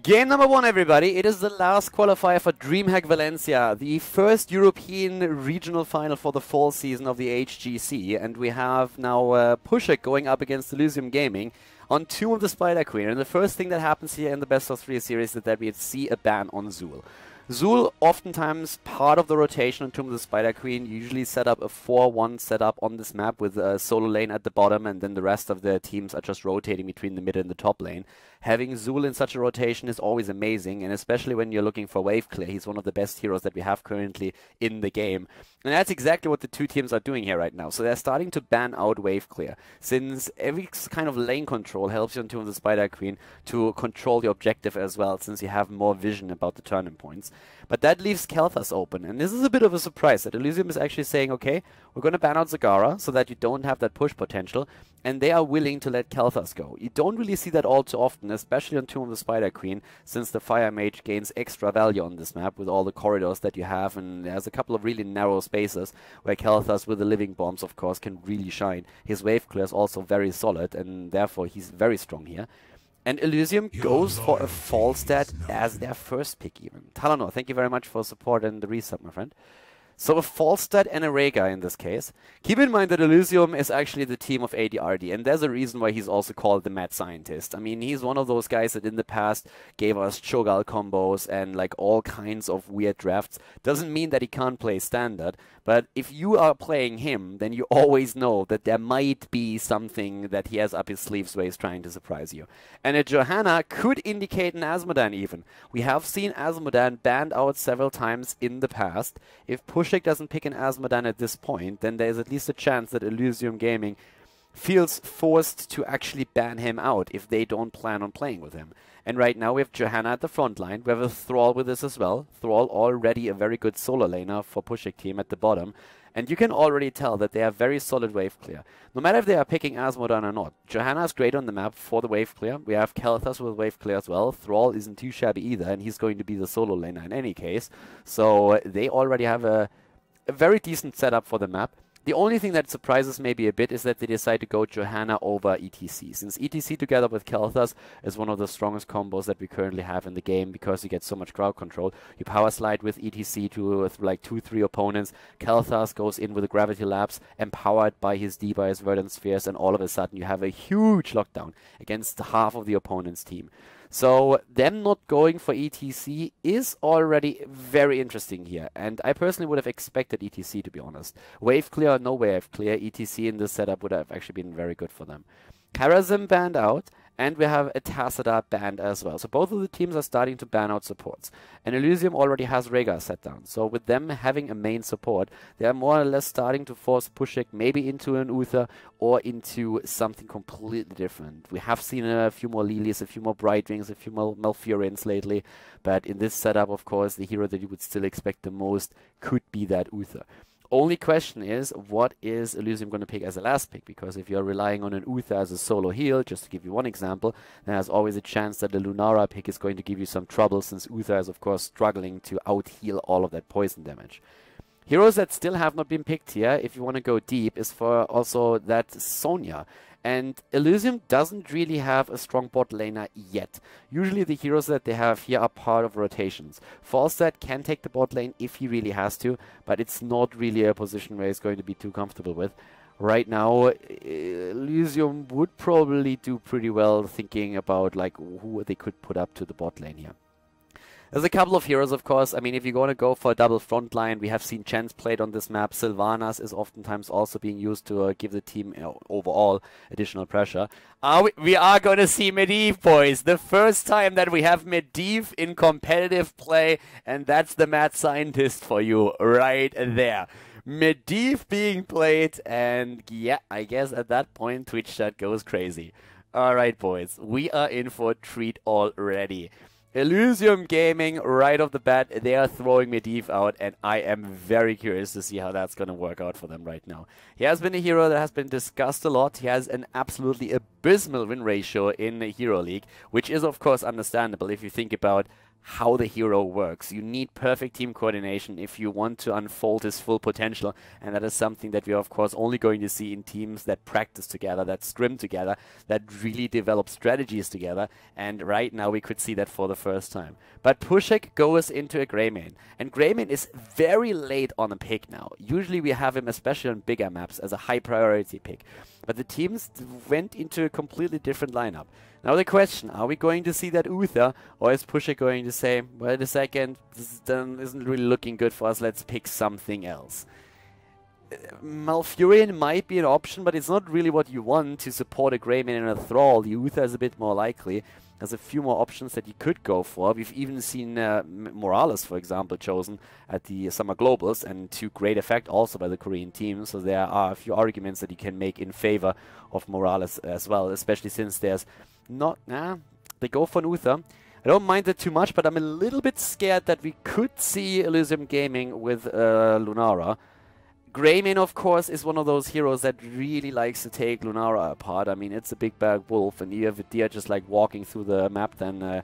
Game number 1, everybody. It is the last qualifier for Dreamhack Valencia, the first European regional final for the fall season of the HGC. And we have now Puszek going up against Elysium Gaming on Tomb of the Spider Queen. And the first thing that happens here in the best of 3 series is that we see a ban on Zul. Zul, oftentimes part of the rotation on Tomb of the Spider Queen, usually set up a 4-1 setup on this map with a solo lane at the bottom, and then the rest of the teams are just rotating between the mid and the top lane. Having Zul in such a rotation is always amazing, and especially when you're looking for wave clear, he's one of the best heroes that we have currently in the game. And that's exactly what the two teams are doing here right now. So they're starting to ban out wave clear, since every kind of lane control helps you on Tomb of the Spider Queen to control the objective as well, since you have more vision about the turning points. But that leaves Khaldor open, and this is a bit of a surprise that Elysium is actually saying, okay, we're going to ban out Zagara so that you don't have that push potential, and they are willing to let Khaldor go. You don't really see that all too often, especially on Tomb of the Spider Queen, since the Fire Mage gains extra value on this map with all the corridors that you have, and there's a couple of really narrow spaces where Khaldor with the living bombs, of course, can really shine. His wave clear is also very solid, and therefore he's very strong here. And Elysium goes for a Falstad as their first pick even. Talano, thank you very much for support and the resub, my friend. So a Falstad and a Rhaegar in this case. Keep in mind that Elysium is actually the team of ADRD, and there's a reason why he's also called the Mad Scientist. I mean, he's one of those guys that in the past gave us Cho'Gall combos and like all kinds of weird drafts. Doesn't mean that he can't play standard, but if you are playing him, then you always know that there might be something that he has up his sleeves where he's trying to surprise you. And a Johanna could indicate an Azmodan even. We have seen Azmodan banned out several times in the past. If Puszek doesn't pick an Azmodan at this point, then there's at least a chance that Elysium Gaming feels forced to actually ban him out if they don't plan on playing with him. And right now we have Johanna at the front line. We have a Thrall with this as well. Thrall already a very good solo laner for Puszek team at the bottom. And you can already tell that they are very solid wave clear. No matter if they are picking Azmodan or not. Johanna is great on the map for the wave clear. We have Khaldor with wave clear as well. Thrall isn't too shabby either, and he's going to be the solo laner in any case. So they already have a very decent setup for the map. The only thing that surprises maybe a bit is that they decide to go Johanna over ETC, since ETC together with Khaldor is one of the strongest combos that we currently have in the game because you get so much crowd control. You power slide with ETC to like 2-3 opponents. Khaldor goes in with a Gravity Lapse, empowered by his D, by his Verdant Spheres, and all of a sudden you have a huge lockdown against half of the opponent's team. So them not going for ETC is already very interesting here, and I personally would have expected ETC, to be honest. Wave clear or no wave clear, ETC in this setup would have actually been very good for them. Karazim banned out, and we have a Tassadar banned as well. So both of the teams are starting to ban out supports. And Elysium already has Rhaegar set down. So with them having a main support, they are more or less starting to force Puszek maybe into an Uther or into something completely different. We have seen a few more Lilies, a few more Brightwings, a few more Malfurions lately. But in this setup, of course, the hero that you would still expect the most could be that Uther. Only question is, what is Elysium going to pick as a last pick? Because if you're relying on an Uther as a solo heal, just to give you one example, then there's always a chance that the Lunara pick is going to give you some trouble, since Uther is of course struggling to out-heal all of that poison damage. Heroes that still have not been picked here, if you want to go deep, is for also that Sonya. And Elysium doesn't really have a strong bot laner yet. Usually the heroes that they have here are part of rotations. Falstad can take the bot lane if he really has to, but it's not really a position where he's going to be too comfortable with. Right now, Elysium would probably do pretty well thinking about like who they could put up to the bot lane here. There's a couple of heroes, of course. I mean, if you're going to go for a double front line, we have seen Chance played on this map. Sylvanas is oftentimes also being used to give the team overall additional pressure. We are going to see Medivh, boys. The first time that we have Medivh in competitive play, and that's the Mad Scientist for you right there. Medivh being played, and yeah, I guess at that point Twitch chat goes crazy. Alright, boys, we are in for a treat already. Elysium Gaming, right off the bat, they are throwing Medivh out, and I am very curious to see how that's going to work out for them right now. He has been a hero that has been discussed a lot. He has an absolutely abysmal win ratio in the Hero League, which is of course understandable if you think about how the hero works. You need perfect team coordination if you want to unfold his full potential, and that is something that we are of course only going to see in teams that practice together, that scrim together, that really develop strategies together, and right now we could see that for the first time. But Puszek goes into a Greymane, and Greymane is very late on a pick now. Usually we have him, especially on bigger maps, as a high priority pick, but the teams went into a completely different lineup. Now the question, are we going to see that Uther, or is Puszek going to say, wait a second, this isn't really looking good for us, let's pick something else? Malfurion might be an option, but it's not really what you want to support a Greymane and a Thrall. The Uther is a bit more likely. There's a few more options that you could go for. We've even seen Morales, for example, chosen at the Summer Globals, and to great effect also by the Korean team. So there are a few arguments that you can make in favor of Morales as well, especially since there's not... they go for an Uther. I don't mind that too much, but I'm a little bit scared that we could see Elysium Gaming with Lunara. Greymane, of course, is one of those heroes that really likes to take Lunara apart. I mean, it's a big bad wolf, and you have a deer just like walking through the map, then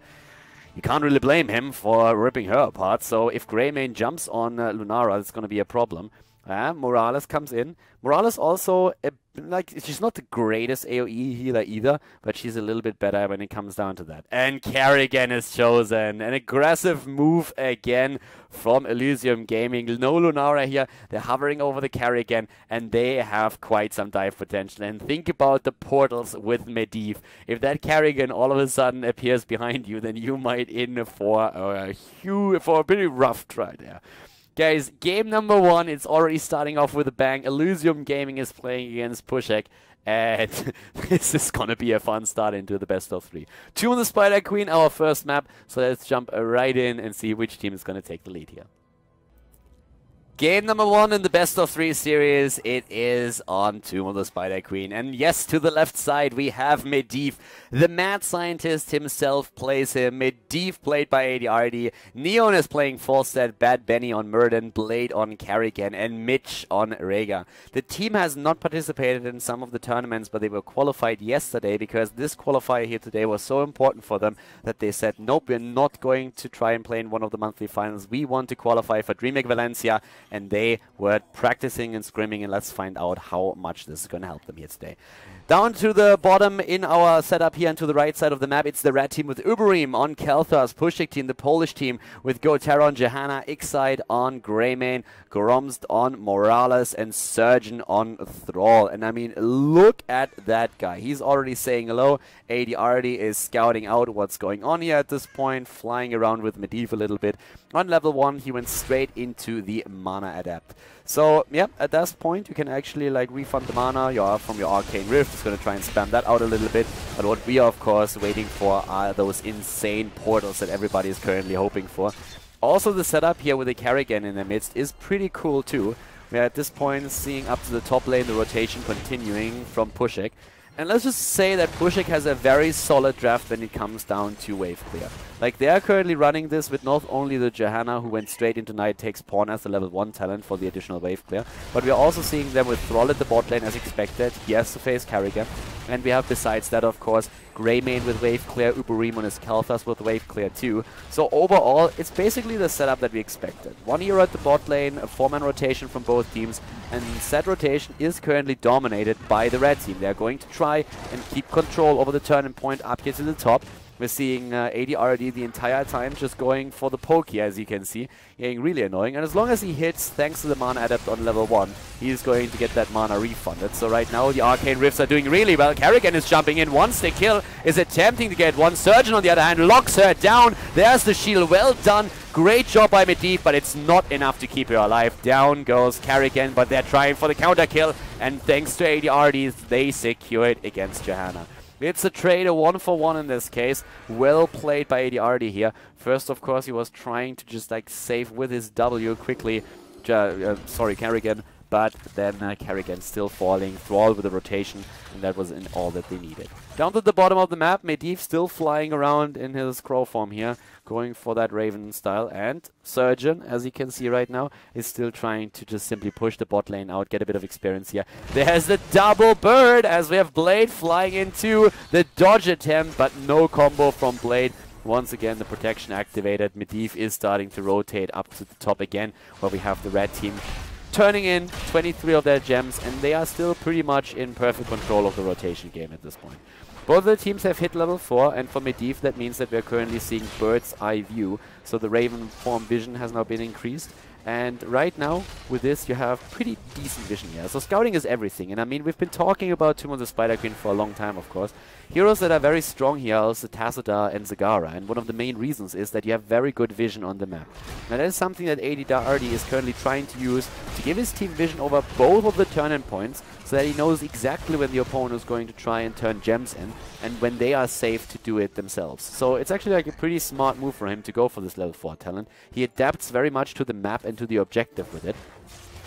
you can't really blame him for ripping her apart. So if Greymane jumps on Lunara, it's going to be a problem. Morales comes in. Morales also, she's not the greatest AoE healer either, but she's a little bit better when it comes down to that. And Kerrigan is chosen. An aggressive move again from Elysium Gaming. No Lunara here. They're hovering over the Kerrigan, and they have quite some dive potential. And think about the portals with Medivh. If that Kerrigan all of a sudden appears behind you, then you might in for a pretty rough try there. Guys, game number 1, it's already starting off with a bang. Elysium Gaming is playing against Puszek, and this is going to be a fun start into the best of 3. 2 on the Spider Queen, our first map, so let's jump right in and see which team is going to take the lead here. Game number 1 in the best of 3 series, it is on Tomb of the Spider Queen. And yes, to the left side we have Medivh. The mad scientist himself plays him. Medivh played by ADRD. Neon is playing Falstad, Bad Benny on Murden, Blade on Kerrigan, and Mitch on Rhaegar. The team has not participated in some of the tournaments, but they were qualified yesterday because this qualifier here today was so important for them that they said, nope, we're not going to try and play in one of the monthly finals. We want to qualify for Dreamhack Valencia. And they were practicing and scrimming, and let's find out how much this is going to help them here today. Down to the bottom in our setup here and to the right side of the map, it's the red team with Uberim on Khaldor's Puszek team, the Polish team with Gotera on Johanna, Ixide on Greymane, Goromst on Morales, and Surgeon on Thrall. And I mean, look at that guy. He's already saying hello. ADRD is scouting out what's going on here at this point, flying around with Medivh a little bit. On level 1, he went straight into the Mana Adapt. So, yeah, at that point, you can actually like refund the mana from your Arcane Rift. It's going to try and spam that out a little bit. But what we are, of course, waiting for are those insane portals that everybody is currently hoping for. Also, the setup here with the Kerrigan in the midst is pretty cool, too. We are at this point seeing up to the top lane the rotation continuing from Puszek. And let's just say that Puszek has a very solid draft when it comes down to wave clear. Like, they are currently running this with not only the Johanna, who went straight into Night takes Pawn as the level 1 talent for the additional wave clear, but we are also seeing them with Thrall at the bot lane as expected. He has to face Kerrigan. And we have, besides that, of course, Greymane with wave clear, Uberim on his Khaldor's with wave clear too. So overall, it's basically the setup that we expected. 1 hero at the bot lane, a 4-man rotation from both teams, and said rotation is currently dominated by the red team. They're going to try and keep control over the turning point up here to the top. We're seeing ADRD the entire time just going for the poke here, as you can see. Getting really annoying. And as long as he hits, thanks to the mana adapt on level 1, he's going to get that mana refunded. So right now, the Arcane Rifts are doing really well. Kerrigan is jumping in. Once they kill, is attempting to get one. Surgeon, on the other hand, locks her down. There's the shield. Well done. Great job by Medivh, but it's not enough to keep her alive. Down goes Kerrigan, but they're trying for the counter kill. And thanks to ADRD, they secure it against Johanna. It's a trade, a 1-for-1 in this case. Well played by ADRD here. First, of course, he was trying to just like save with his W quickly. Sorry, Kerrigan. But then Kerrigan still falling. Thrall with the rotation, and that was all that they needed. Down to the bottom of the map, Medivh still flying around in his crow form here, going for that Raven style. And Surgeon, as you can see right now, is still trying to just simply push the bot lane out, get a bit of experience here. There's the double bird, as we have Blade flying into the dodge attempt, but no combo from Blade. Once again, the protection activated. Medivh is starting to rotate up to the top again, where we have the red team turning in 23 of their gems, and they are still pretty much in perfect control of the rotation game at this point. Both of the teams have hit level 4, and for Medivh that means that we're currently seeing bird's eye view, so the Raven form vision has now been increased. And right now, with this, you have pretty decent vision here. So scouting is everything. And I mean, we've been talking about Tomb of the Spider Queen for a long time, of course. Heroes that are very strong here are also Tassadar and Zagara. And one of the main reasons is that you have very good vision on the map. Now that is something that ADRD is currently trying to use to give his team vision over both of the turn-in points, so that he knows exactly when the opponent is going to try and turn gems in, and when they are safe to do it themselves. So it's actually like a pretty smart move for him to go for this level 4 talent. He adapts very much to the map and to the objective with it.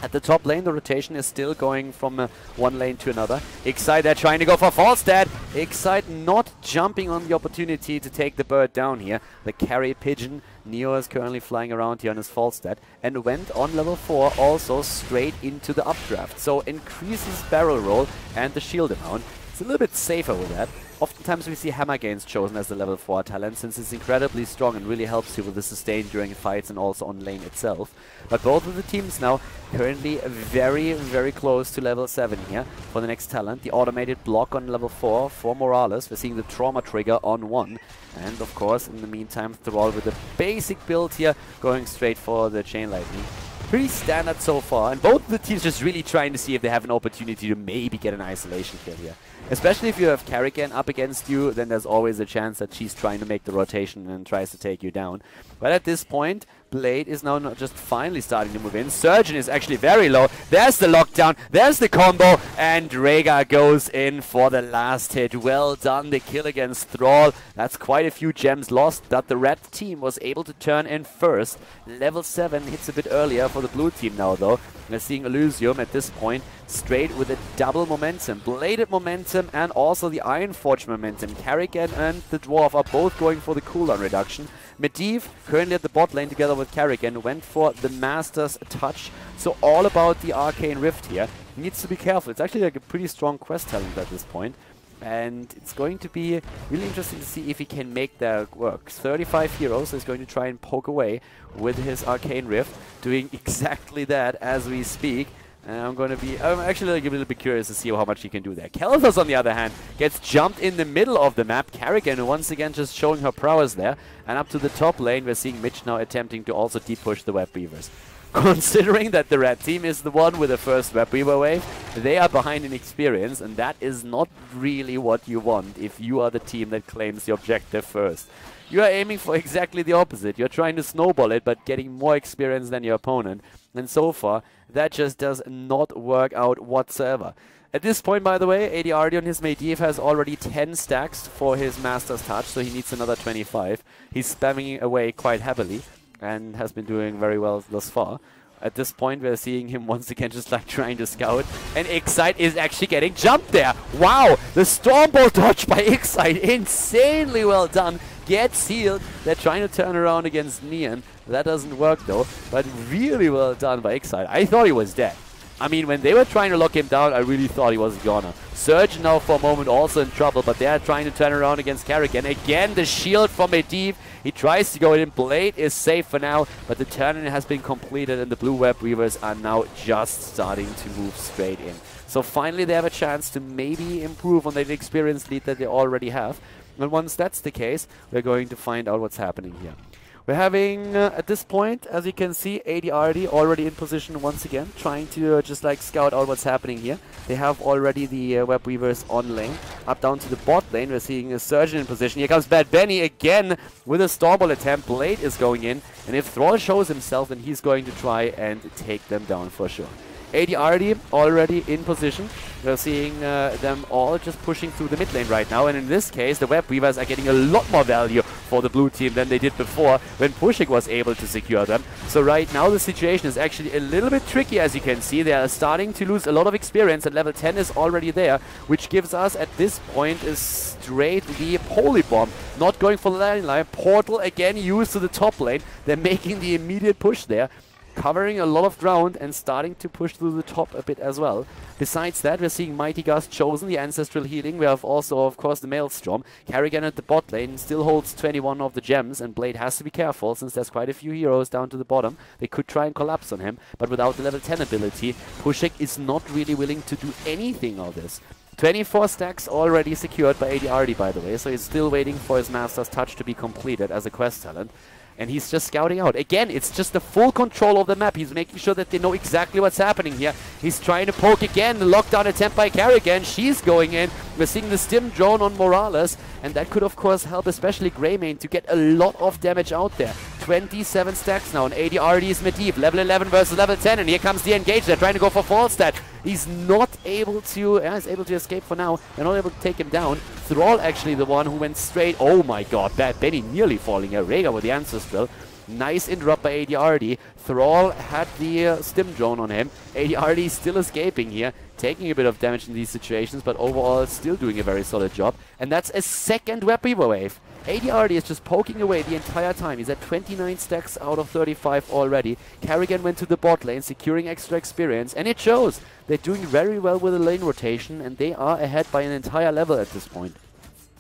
At the top lane, the rotation is still going from one lane to another. Excite, they're trying to go for Falstad. Excite not jumping on the opportunity to take the bird down here. The carry pigeon, Neo is currently flying around here on his Falstad, and went on level 4 also straight into the updraft. So increases barrel roll and the shield amount. It's a little bit safer with that. Oftentimes we see Hammer Gains chosen as the level 4 talent, since it's incredibly strong and really helps you with the sustain during fights and also on lane itself. But both of the teams now currently very, very close to level 7 here for the next talent. The automated block on level 4 for Morales. We're seeing the trauma trigger on 1. And of course, in the meantime, Thrall with the basic build here, going straight for the Chain Lightning. Pretty standard so far, and both of the teams just really trying to see if they have an opportunity to maybe get an isolation kill here. Especially if you have Karrigan up against you, then there's always a chance that she's trying to make the rotation and tries to take you down. But at this point, Blade is now not just finally starting to move in. Surgeon is actually very low. There's the lockdown, there's the combo, and Rhaegar goes in for the last hit. Well done, the kill against Thrall. That's quite a few gems lost that the red team was able to turn in first. Level 7 hits a bit earlier for the blue team now though. We're seeing Elysium at this point straight with a double momentum. Bladed momentum and also the Ironforge momentum. Karrigan and the Dwarf are both going for the cooldown reduction. Medivh, currently at the bot lane together with Karrigan, went for the Master's Touch. So all about the Arcane Rift here. He needs to be careful. It's actually like a pretty strong quest talent at this point. And it's going to be really interesting to see if he can make that work. 35 heroes, so he's going to try and poke away with his Arcane Rift, doing exactly that as we speak. And I'm actually like a little bit curious to see how much he can do there. Khaldor, on the other hand, gets jumped in the middle of the map. Karrigan once again just showing her prowess there. And up to the top lane, we're seeing Mitch now attempting to also deep push the Web Weavers. Considering that the red team is the one with the first Web Weaver wave, they are behind in experience, and that is not really what you want if you are the team that claims the objective first. You are aiming for exactly the opposite. You're trying to snowball it, but getting more experience than your opponent. And so far, that just does not work out whatsoever. At this point, by the way, ADRD on his Medivh has already 10 stacks for his Master's Touch, so he needs another 25. He's spamming away quite heavily and has been doing very well thus far. At this point, we're seeing him once again just like trying to scout. And Excite is actually getting jumped there. Wow! The Stormbolt dodge by Excite. Insanely well done. Gets healed. They're trying to turn around against Neon. That doesn't work though. But really well done by Excite. I thought he was dead. I mean, when they were trying to lock him down, I really thought he was a goner. Surge now for a moment also in trouble, but they are trying to turn around against Karrigan. Again, the shield from Medivh. He tries to go in. Blade is safe for now, but the turn-in has been completed, and the blue Web Weavers are now just starting to move straight in. So finally, they have a chance to maybe improve on the experience lead that they already have. And once that's the case, we're going to find out what's happening here. We're having, at this point, as you can see, ADRD already in position once again, trying to just like scout out what's happening here. They have already the Web Weavers on lane. Up down to the bot lane, we're seeing a Surgeon in position. Here comes Bad Benny again with a Stormball attempt. Blade is going in, and if Thrall shows himself, then he's going to try and take them down for sure. ADRD already in position. We're seeing them all just pushing through the mid lane right now, and in this case the Web Weavers are getting a lot more value for the blue team than they did before when Puszek was able to secure them. So right now the situation is actually a little bit tricky, as you can see. They are starting to lose a lot of experience, and level 10 is already there, which gives us at this point is straight the Polybomb. Not going for the line. Portal again used to the top lane. They're making the immediate push there. covering a lot of ground and starting to push through the top a bit as well. Besides that, we're seeing Mighty Gust chosen, the Ancestral Healing. We have also, of course, the Maelstrom. Karrigan at the bot lane still holds 21 of the gems, and Blade has to be careful since there's quite a few heroes down to the bottom. They could try and collapse on him, but without the level 10 ability, Puszek is not really willing to do anything of this. 24 stacks already secured by ADRD, by the way, so he's still waiting for his Master's Touch to be completed as a quest talent. And he's just scouting out. Again, it's just the full control of the map. He's making sure that they know exactly what's happening here. He's trying to poke again. The lockdown attempt by Karrigan. She's going in. We're seeing the stim drone on Morales. And that could, of course, help especially Greymane to get a lot of damage out there. 27 stacks now. And ADRD's Medivh. Level 11 versus level 10. And here comes the engage. They're trying to go for Falstad. He's not able to... he's able to escape for now. They're not able to take him down. Thrall actually the one who went straight... Oh my god. Bad Benny nearly falling here. Rhaegar with the Ancestral. Nice interrupt by ADRD. Thrall had the stim drone on him. ADRD still escaping here. Taking a bit of damage in these situations, but overall still doing a very solid job. And that's a second Weaver wave. ADRD is just poking away the entire time. He's at 29 stacks out of 35 already. Karrigan went to the bot lane, securing extra experience, and it shows. They're doing very well with the lane rotation, and they are ahead by an entire level at this point.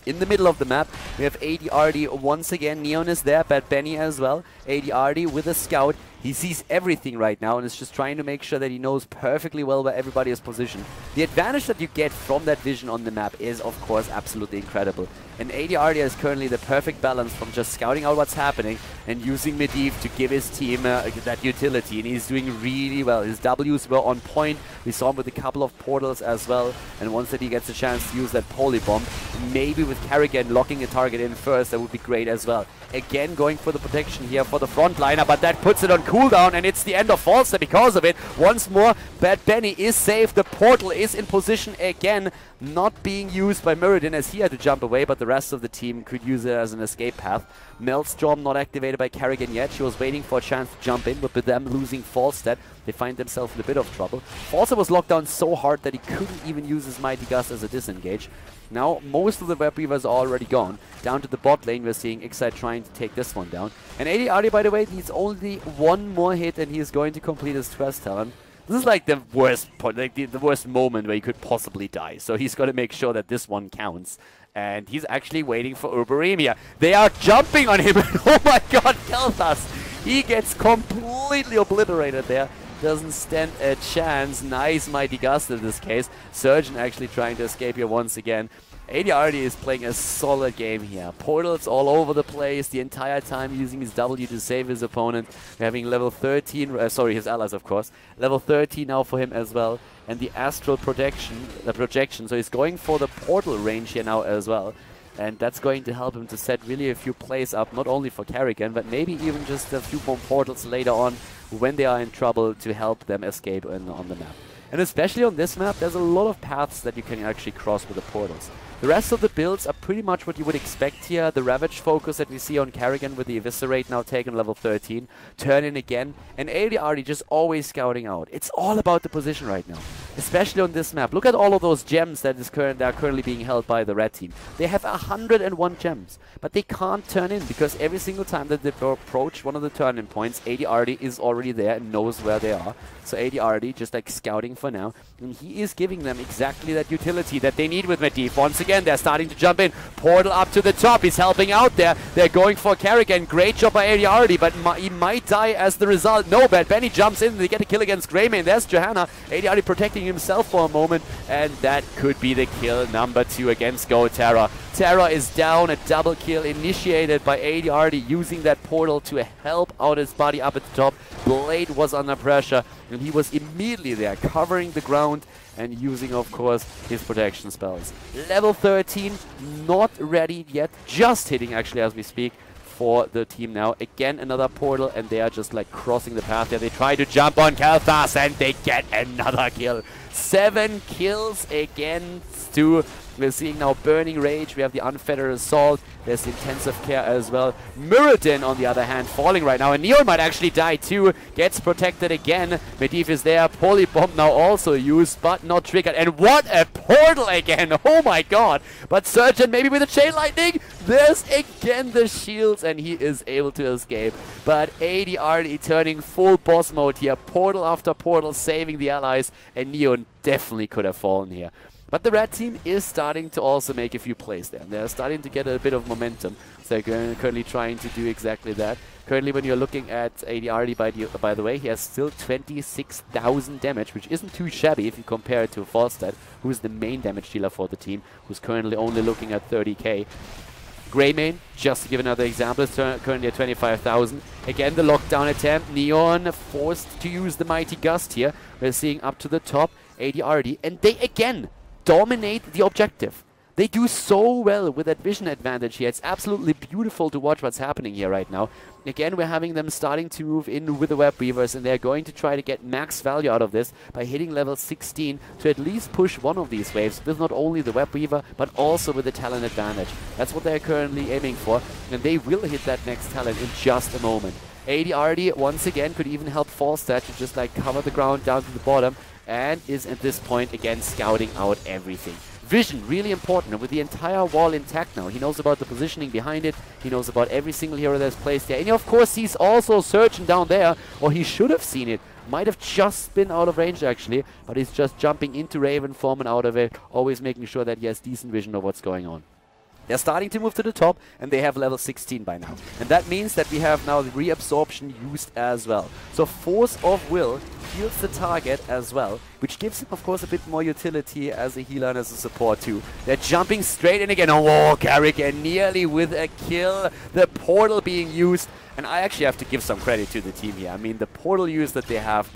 In the middle of the map, we have ADRD once again. Neon is there, Bad Benny as well. ADRD with a scout. He sees everything right now and is just trying to make sure that he knows perfectly well where everybody is positioned. The advantage that you get from that vision on the map is, of course, absolutely incredible. And ADRD is currently the perfect balance from just scouting out what's happening and using Medivh to give his team that utility. And he's doing really well. His Ws were on point. We saw him with a couple of portals as well. And once that he gets a chance to use that polybomb, maybe with Karrigan locking a target in first, that would be great as well. Again, going for the protection here for the frontliner, but that puts it on cooldown, and it's the end of Falstad because of it. Once more, Bad Benny is safe. The portal is in position again, not being used by Muradin as he had to jump away, but the rest of the team could use it as an escape path. Maelstrom not activated by Karrigan yet. She was waiting for a chance to jump in, but with them losing Falstad, they find themselves in a bit of trouble. Falstad was locked down so hard that he couldn't even use his Mighty Gust as a disengage. Now, most of the Web Weavers are already gone. Down to the bot lane, we're seeing Ixide trying to take this one down. And ADRD, by the way, needs only one more hit and he is going to complete his quest talent. This is like the worst point, like the worst moment where he could possibly die. So he's got to make sure that this one counts. And he's actually waiting for Uberemia. They are jumping on him. Oh my god, Kel'Thas! He gets completely obliterated there. Doesn't stand a chance. Nice Mighty Gust in this case. Surgeon actually trying to escape here once again. ADRD is playing a solid game here. Portals all over the place the entire time, using his W to save his opponent. We're having level 13, sorry, his allies of course. Level 13 now for him as well. And the Astral projection, so he's going for the portal range here now as well. And that's going to help him to set really a few plays up, not only for Karrigan, but maybe even just a few more portals later on when they are in trouble to help them escape on the map. And especially on this map, there's a lot of paths that you can actually cross with the portals. The rest of the builds are pretty much what you would expect here. The Ravage focus that we see on Karrigan with the Eviscerate now taken level 13. Turn in again. And ADRD just always scouting out. It's all about the position right now. Especially on this map. Look at all of those gems that are currently being held by the red team. They have 101 gems. But they can't turn in because every single time that they approach one of the turn-in points, ADRD is already there and knows where they are. So ADRD just like scouting for now. And he is giving them exactly that utility that they need with Medivh. Once again, they're starting to jump in. Portal up to the top. He's helping out there. They're going for Karrigan. Great job by ADRD, but he might die as the result. No, Bad Benny jumps in. They get a kill against Greymane. There's Johanna. ADRD protecting himself for a moment, and that could be the kill number 2 against Go Terra. Terra is down. A double kill initiated by ADRD using that portal to help out his body up at the top. Blade was under pressure, and he was immediately there, covering the ground and using, of course, his protection spells. Level 13, not ready yet, just hitting actually as we speak for the team now. Again, another portal, and they are just like crossing the path there. They try to jump on Kel'Thas, and they get another kill. 7 kills against 2 We're seeing now Burning Rage. We have the Unfettered Assault. There's Intensive Care as well. Muradin, on the other hand, falling right now. And Neon might actually die too. Gets protected again. Medivh is there. Polybomb now also used, but not triggered. And what a portal again! Oh my god! But Surgeon maybe with a Chain Lightning. There's again the shields, and he is able to escape. But ADRD turning full boss mode here. Portal after portal, saving the allies. And Neon definitely could have fallen here. But the red team is starting to also make a few plays there. They're starting to get a bit of momentum. So they're currently trying to do exactly that. Currently, when you're looking at ADRD, by the way, he has still 26,000 damage, which isn't too shabby if you compare it to Falstad, who's the main damage dealer for the team, who's currently only looking at 30k. Greymane, just to give another example, is currently at 25,000. Again, the lockdown attempt. Neon forced to use the Mighty Gust here. We're seeing up to the top ADRD, and they again dominate the objective. They do so well with that vision advantage here. It's absolutely beautiful to watch what's happening here right now. Again, we're having them starting to move in with the Web Weavers, and they're going to try to get max value out of this by hitting level 16 to at least push one of these waves with not only the Web Weaver, but also with the talent advantage. That's what they're currently aiming for, and they will hit that next talent in just a moment. ADRD, once again, could even help Falstad to just like cover the ground down to the bottom, and is at this point again scouting out everything. Vision, really important, and with the entire wall intact now. He knows about the positioning behind it, he knows about every single hero that's placed there, and of course he's also searching down there, or he should have seen it. Might have just been out of range actually, but he's just jumping into Raven form and out of it, always making sure that he has decent vision of what's going on. They're starting to move to the top, and they have level 16 by now. And that means that we have now the reabsorption used as well. So Force of Will heals the target as well, which gives him, of course, a bit more utility as a healer and as a support too. They're jumping straight in again. Oh, Karrigan nearly with a kill. The portal being used. And I actually have to give some credit to the team here. I mean, the portal use that they have,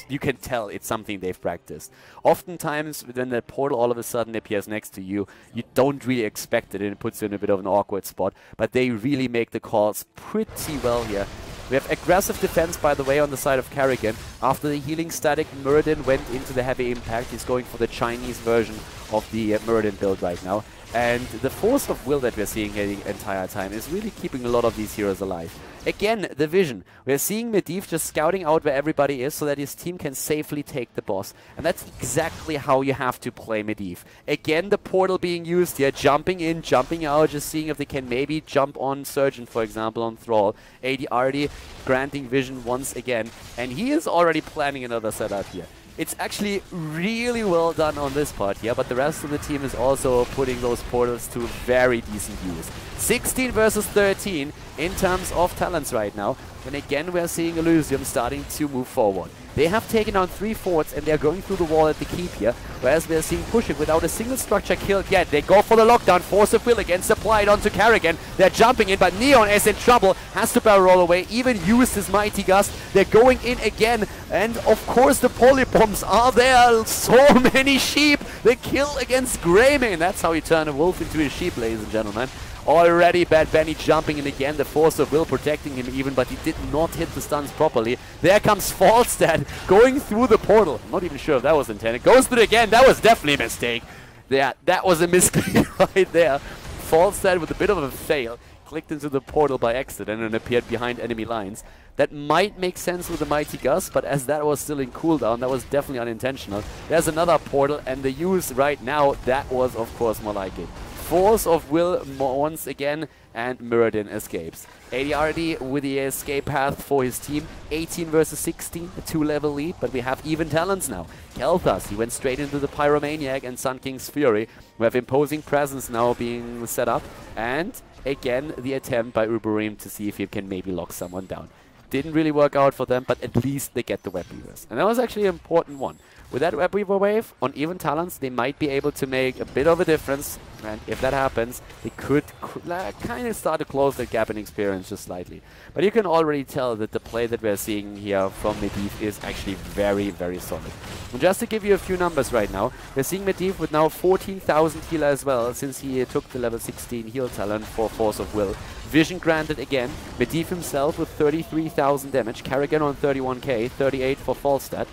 you can tell it's something they've practiced. Oftentimes, when the portal all of a sudden appears next to you, you don't really expect it, and it puts you in a bit of an awkward spot. But they really make the calls pretty well here. We have aggressive defense, by the way, on the side of Karrigan. After the healing static, Muradin went into the heavy impact. He's going for the Chinese version of the Muradin build right now. And the Force of Will that we're seeing here the entire time is really keeping a lot of these heroes alive. Again, the vision. We're seeing Medivh just scouting out where everybody is so that his team can safely take the boss. And that's exactly how you have to play Medivh. Again, the portal being used here, jumping in, jumping out, just seeing if they can maybe jump on Surgeon, for example, on Thrall. ADRD granting vision once again. And he is already planning another setup here. It's actually really well done on this part here, but the rest of the team is also putting those portals to very decent use. 16 versus 13 in terms of talents right now. And again, we're seeing Elysium starting to move forward. They have taken on 3 forts, and they're going through the wall at the keep here, whereas we're seeing Puszek without a single structure killed yet. They go for the lockdown, Force of Will again, supplied onto Karrigan. They're jumping in, but Neon is in trouble, has to barrel roll away, even used his Mighty Gust. They're going in again, and of course the polybombs are there. So many sheep. The kill against Greymane. That's how you turn a wolf into a sheep, ladies and gentlemen. Already Bad Benny jumping in again, the Force of Will protecting him even, but he did not hit the stuns properly. There comes Falstad going through the portal. I'm not even sure if that was intended. Goes through it again. That was definitely a mistake. Yeah, that was a misclick right there. Falstad with a bit of a fail. Clicked into the portal by accident and appeared behind enemy lines. That might make sense with the Mighty Gust, but as that was still in cooldown, that was definitely unintentional. There's another portal, and the use right now, that was of course more like it. Force of Will once again, and Muradin escapes. ADRD with the escape path for his team. 18 versus 16, a 2-level lead, but we have even talents now. Kel'Thas, he went straight into the Pyromaniac and Sun King's Fury. We have Imposing Presence now being set up, and again the attempt by Uberim to see if he can maybe lock someone down. Didn't really work out for them, but at least they get the Web Weavers. And that was actually an important one. With that Web Weaver wave, on even talents, they might be able to make a bit of a difference. And if that happens, they could kind of start to close the gap in experience just slightly. But you can already tell that the play that we're seeing here from Medivh is actually very, very solid. And just to give you a few numbers right now, we're seeing Medivh with now 14,000 healer as well, since he took the level 16 heal talent for Force of Will. Vision granted again. Medivh himself with 33,000 damage. Karrigan on 31k, 38 for Falstad.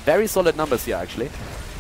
Very solid numbers here, actually.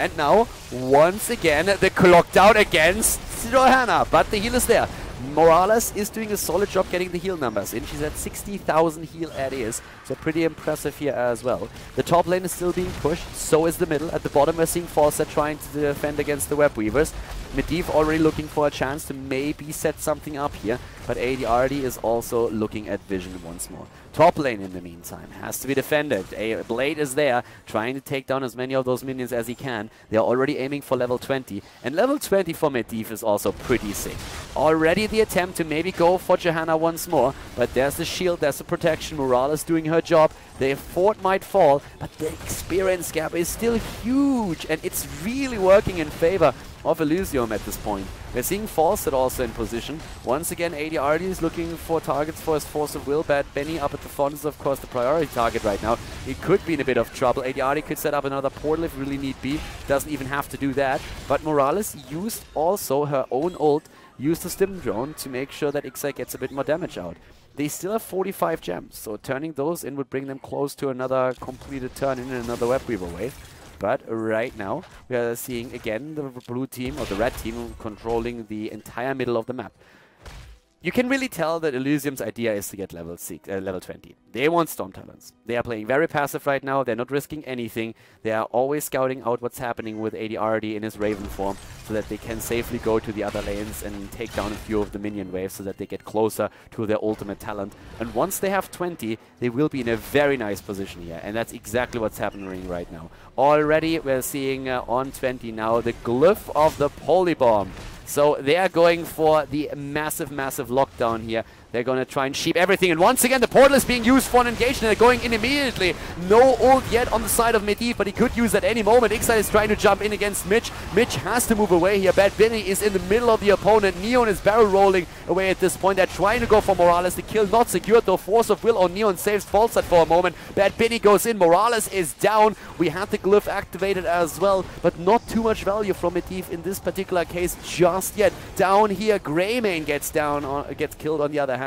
And now, once again, the clock down against Johanna, but the heal is there. Morales is doing a solid job getting the heal numbers in. She's at 60,000 heal at is, so pretty impressive here as well. The top lane is still being pushed, so is the middle. At the bottom we're seeing Falset trying to defend against the Web Weavers. Medivh already looking for a chance to maybe set something up here, but ADRD is also looking at vision once more. Top lane in the meantime has to be defended. A Blade is there trying to take down as many of those minions as he can. They are already aiming for level 20, and level 20 for Medivh is also pretty sick. Already the attempt to maybe go for Johanna once more, but there's the shield, there's the protection. Morales doing her job. The fort might fall, but the experience gap is still huge, and it's really working in favor of Elysium at this point. We're seeing Falset also in position. Once again, ADRD is looking for targets for his Force of Will. Bad Benny up at the front is of course the priority target right now. He could be in a bit of trouble. ADRD could set up another portal if really need be. Doesn't even have to do that. But Morales used also her own ult, used the Stim Drone to make sure that Ixai gets a bit more damage out. They still have 45 gems, so turning those in would bring them close to another completed turn in another Web Weaver wave. But right now, we are seeing again the blue team, or the red team, controlling the entire middle of the map. You can really tell that Elysium's idea is to get level 20. They want Storm Talons. They are playing very passive right now. They're not risking anything. They are always scouting out what's happening with ADRD in his Raven form so that they can safely go to the other lanes and take down a few of the minion waves so that they get closer to their ultimate talent. And once they have 20, they will be in a very nice position here. And that's exactly what's happening right now. Already we're seeing on 20 now the glyph of the Polybomb. So they are going for the massive lockdown here. They're going to try and sheep everything. And once again, the portal is being used for an engagement. They're going in immediately. No ult yet on the side of Medivh, but he could use at any moment. Ixai is trying to jump in against Mitch. Mitch has to move away here. Bad Benny is in the middle of the opponent. Neon is barrel rolling away at this point. They're trying to go for Morales. The kill not secured though. Force of Will on Neon saves Falset for a moment. Bad Benny goes in. Morales is down. We had the glyph activated as well, but not too much value from Medivh in this particular case just yet. Down here, Greymane gets killed on the other hand.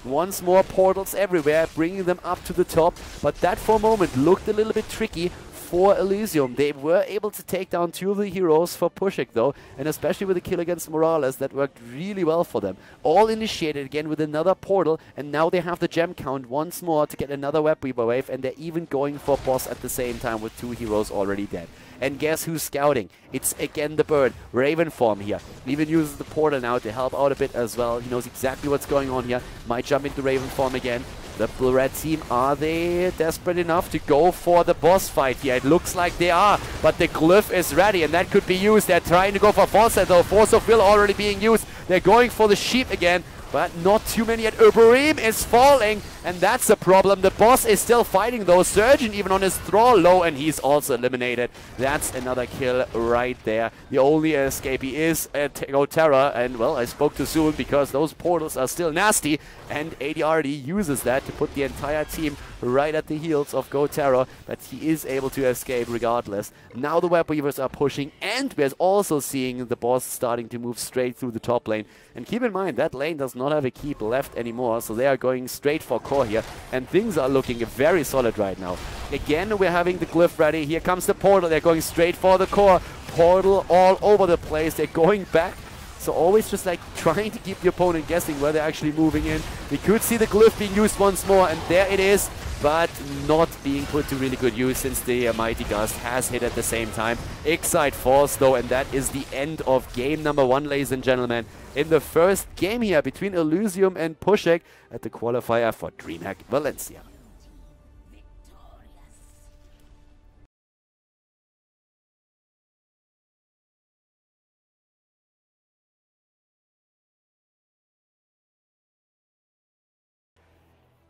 Once more portals everywhere, bringing them up to the top, but that for a moment looked a little bit tricky for Elysium. They were able to take down two of the heroes for Puszek though, and especially with the kill against Morales, that worked really well for them. All initiated again with another portal, and now they have the gem count once more to get another Web Weaver wave, and they're even going for boss at the same time with two heroes already dead. And guess who's scouting? It's again the bird, Raven form here. Even uses the portal now to help out a bit as well. He knows exactly what's going on here. Might jump into Raven form again. The red team, are they desperate enough to go for the boss fight here? It looks like they are, but the glyph is ready and that could be used. They're trying to go for Falset though. Force of Will already being used. They're going for the sheep again, but not too many yet. Uberim is falling, and that's the problem. The boss is still fighting though. Surgeon even on his Thrall low, and he's also eliminated. That's another kill right there. The only escapee is GoTerra, and well, I spoke too soon because those portals are still nasty, and ADRD uses that to put the entire team right at the heels of GoTerra, but he is able to escape regardless. Now the Web Weavers are pushing, and we're also seeing the boss starting to move straight through the top lane. And keep in mind, that lane does not have a keep left anymore, so they are going straight for core here, and things are looking very solid right now. Again, we're having the glyph ready. Here comes the portal. They're going straight for the core. Portal all over the place. They're going back. So always just like trying to keep the opponent guessing where they're actually moving in. We could see the glyph being used once more, and there it is, but not being put to really good use since the Mighty Gust has hit at the same time. Excite falls though, and that is the end of game number 1, ladies and gentlemen, in the first game here between Elysium and Puszek at the qualifier for Dreamhack Valencia.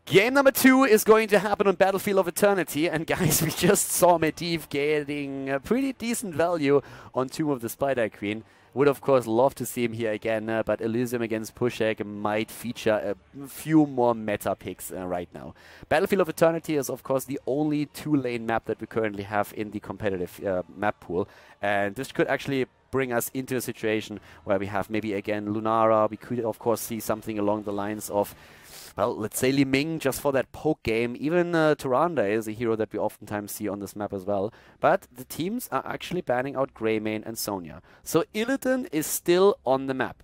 Game number 2 is going to happen on Battlefield of Eternity, and guys, we just saw Medivh getting a pretty decent value on Tomb of the Spider Queen. Would of course love to see him here again, but Elysium against Puszek might feature a few more meta picks right now. Battlefield of Eternity is of course the only 2-lane map that we currently have in the competitive map pool, and this could actually bring us into a situation where we have maybe again Lunara. We could of course see something along the lines of well, let's say Li Ming just for that poke game. Even Tyrande is a hero that we oftentimes see on this map as well. But the teams are actually banning out Greymane and Sonya. So Illidan is still on the map.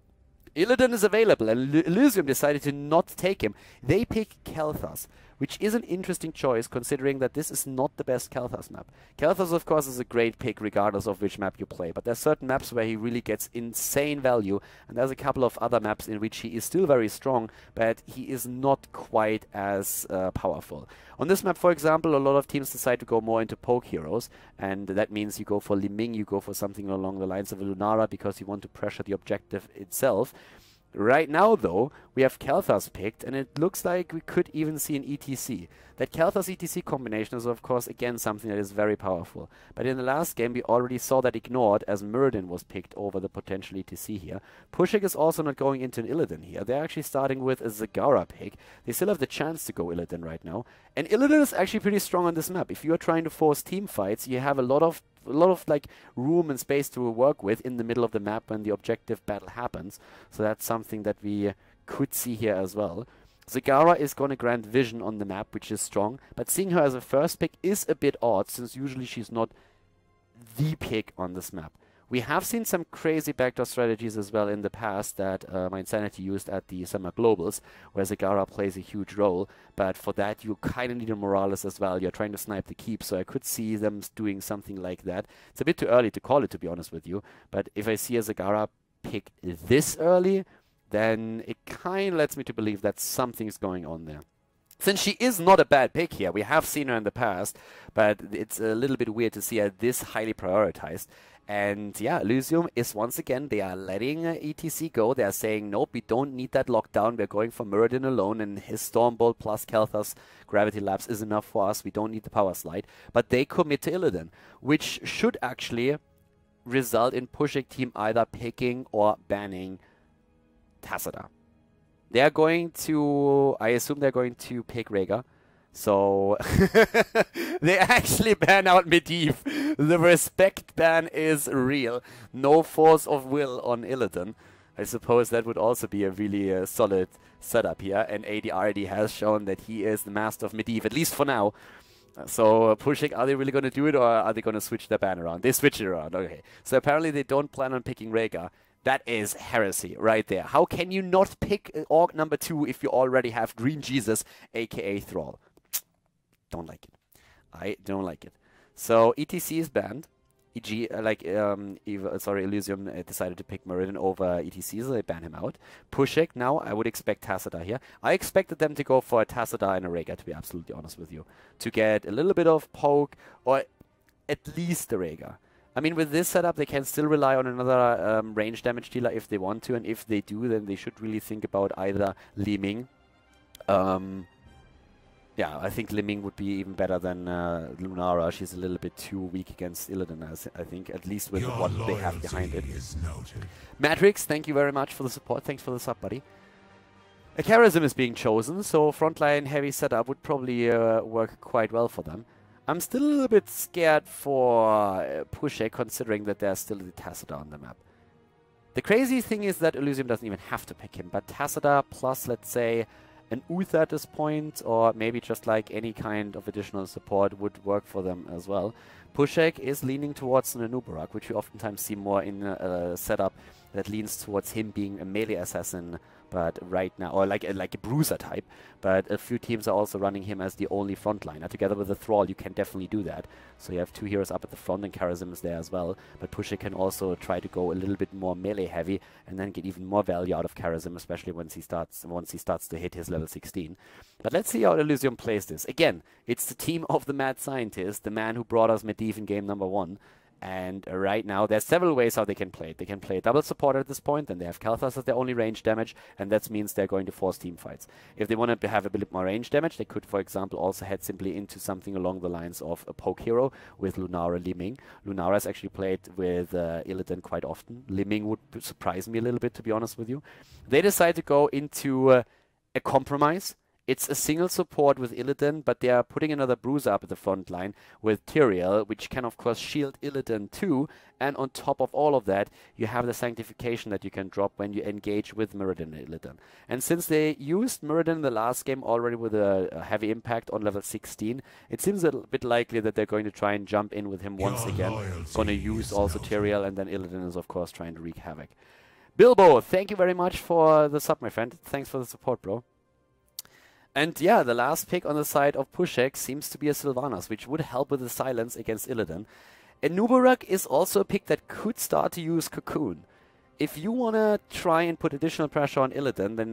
Illidan is available, and Elysium decided to not take him. They pick Kael'thas, which is an interesting choice considering that this is not the best Kael'thas map. Kael'thas, of course, is a great pick regardless of which map you play, but there's certain maps where he really gets insane value, and there's a couple of other maps in which he is still very strong, but he is not quite as powerful. On this map, for example, a lot of teams decide to go more into poke heroes, and that means you go for Li Ming, you go for something along the lines of a Lunara because you want to pressure the objective itself. Right now, though, we have Kael'thas picked, and it looks like we could even see an ETC. That Kael'thas-ETC combination is, of course, again, something that is very powerful. But in the last game, we already saw that ignored as Muradin was picked over the potential ETC here. Puszek is also not going into an Illidan here. They're actually starting with a Zagara pick. They still have the chance to go Illidan right now. And Illidan is actually pretty strong on this map. If you are trying to force team fights, you have a lot of like room and space to work with in the middle of the map when the objective battle happens. So that's something that we could see here as well. Zagara is going to grant vision on the map, which is strong, but seeing her as a first pick is a bit odd since usually she's not the pick on this map. We have seen some crazy backdoor strategies as well in the past that Mindsanity used at the Summer Globals, where Zagara plays a huge role, but for that you kind of need a Morales as well. You're trying to snipe the keep, so I could see them doing something like that. It's a bit too early to call it, to be honest with you, but if I see a Zagara pick this early, then it kind of lets me to believe that something's going on there. Since she is not a bad pick here, we have seen her in the past, but it's a little bit weird to see her this highly prioritized. And yeah, Elysium is once again, they are letting ETC go. They are saying, nope, we don't need that lockdown. We're going for Muradin alone, and his Stormbolt plus Kael'thas Gravity Lapse is enough for us. We don't need the Power Slide. But they commit to Illidan, which should actually result in Puszek team either picking or banning Tassadar. They are going to, I assume they're going to pick Rhaegar. So they actually ban out Medivh. The respect ban is real. No force of will on Illidan. I suppose that would also be a really solid setup here. And AD already has shown that he is the master of Medivh, at least for now. So Puszek, are they really going to do it, or are they going to switch their ban around? They switch it around, okay. So apparently they don't plan on picking Rhaegar. That is heresy right there. How can you not pick Orc number 2 if you already have Green Jesus, aka Thrall? Don't like it. I don't like it. So ETC is banned. E.g., Elysium decided to pick Muradin over ETC, so they ban him out. Puszek, now I would expect Tassadar here. I expected them to go for a Tassadar and a Rhaegar, to be absolutely honest with you. To get a little bit of poke, or at least a Rhaegar. I mean, with this setup, they can still rely on another range damage dealer if they want to, and if they do, then they should really think about either Li Ming. Yeah, I think Li Ming would be even better than Lunara. She's a little bit too weak against Illidan, I think, at least with what they have behind it. Matrix, thank you very much for the support. Thanks for the sub, buddy. A Charism is being chosen, so frontline heavy setup would probably work quite well for them. I'm still a little bit scared for Puszek, considering that there's still the Tassadar on the map. The crazy thing is that Elysium doesn't even have to pick him, but Tassadar plus, let's say, an Uther at this point, or maybe just like any kind of additional support would work for them as well. Puszek is leaning towards an Anubarak, which we oftentimes see more in a setup that leans towards him being a melee assassin, but right now, or like a bruiser type, but a few teams are also running him as the only frontliner. Together with the Thrall, you can definitely do that. So you have 2 heroes up at the front, and Charism is there as well, but Puszek can also try to go a little bit more melee heavy, and then get even more value out of Charism, especially once he starts to hit his level 16. But let's see how Elysium plays this. Again, it's the team of the mad scientist, the man who brought us Medivh in game number 1. And right now, there's several ways how they can play it. They can play double support at this point, and they have Kael'thas as their only range damage, and that means they're going to force team fights. If they wanted to have a bit more range damage, they could, for example, also head simply into something along the lines of a poke hero with Lunara Li Ming. Lunara is actually played with Illidan quite often. Li Ming would surprise me a little bit, to be honest with you. They decide to go into a compromise It's a single support with Illidan, but they are putting another bruiser up at the front line with Tyrael, which can of course shield Illidan too. And on top of all of that, you have the sanctification that you can drop when you engage with Mirrodin and Illidan. And since they used Mirrodin in the last game already with a heavy impact on level 16, it seems a bit likely that they're going to try and jump in with him once again. Going to use also Tyrael, and then Illidan is of course trying to wreak havoc. Bilbo, thank you very much for the sub, my friend. Thanks for the support, bro. And yeah, the last pick on the side of Puszek seems to be a Sylvanas, which would help with the silence against Illidan. Nubarak is also a pick that could start to use Cocoon. If you want to try and put additional pressure on Illidan, then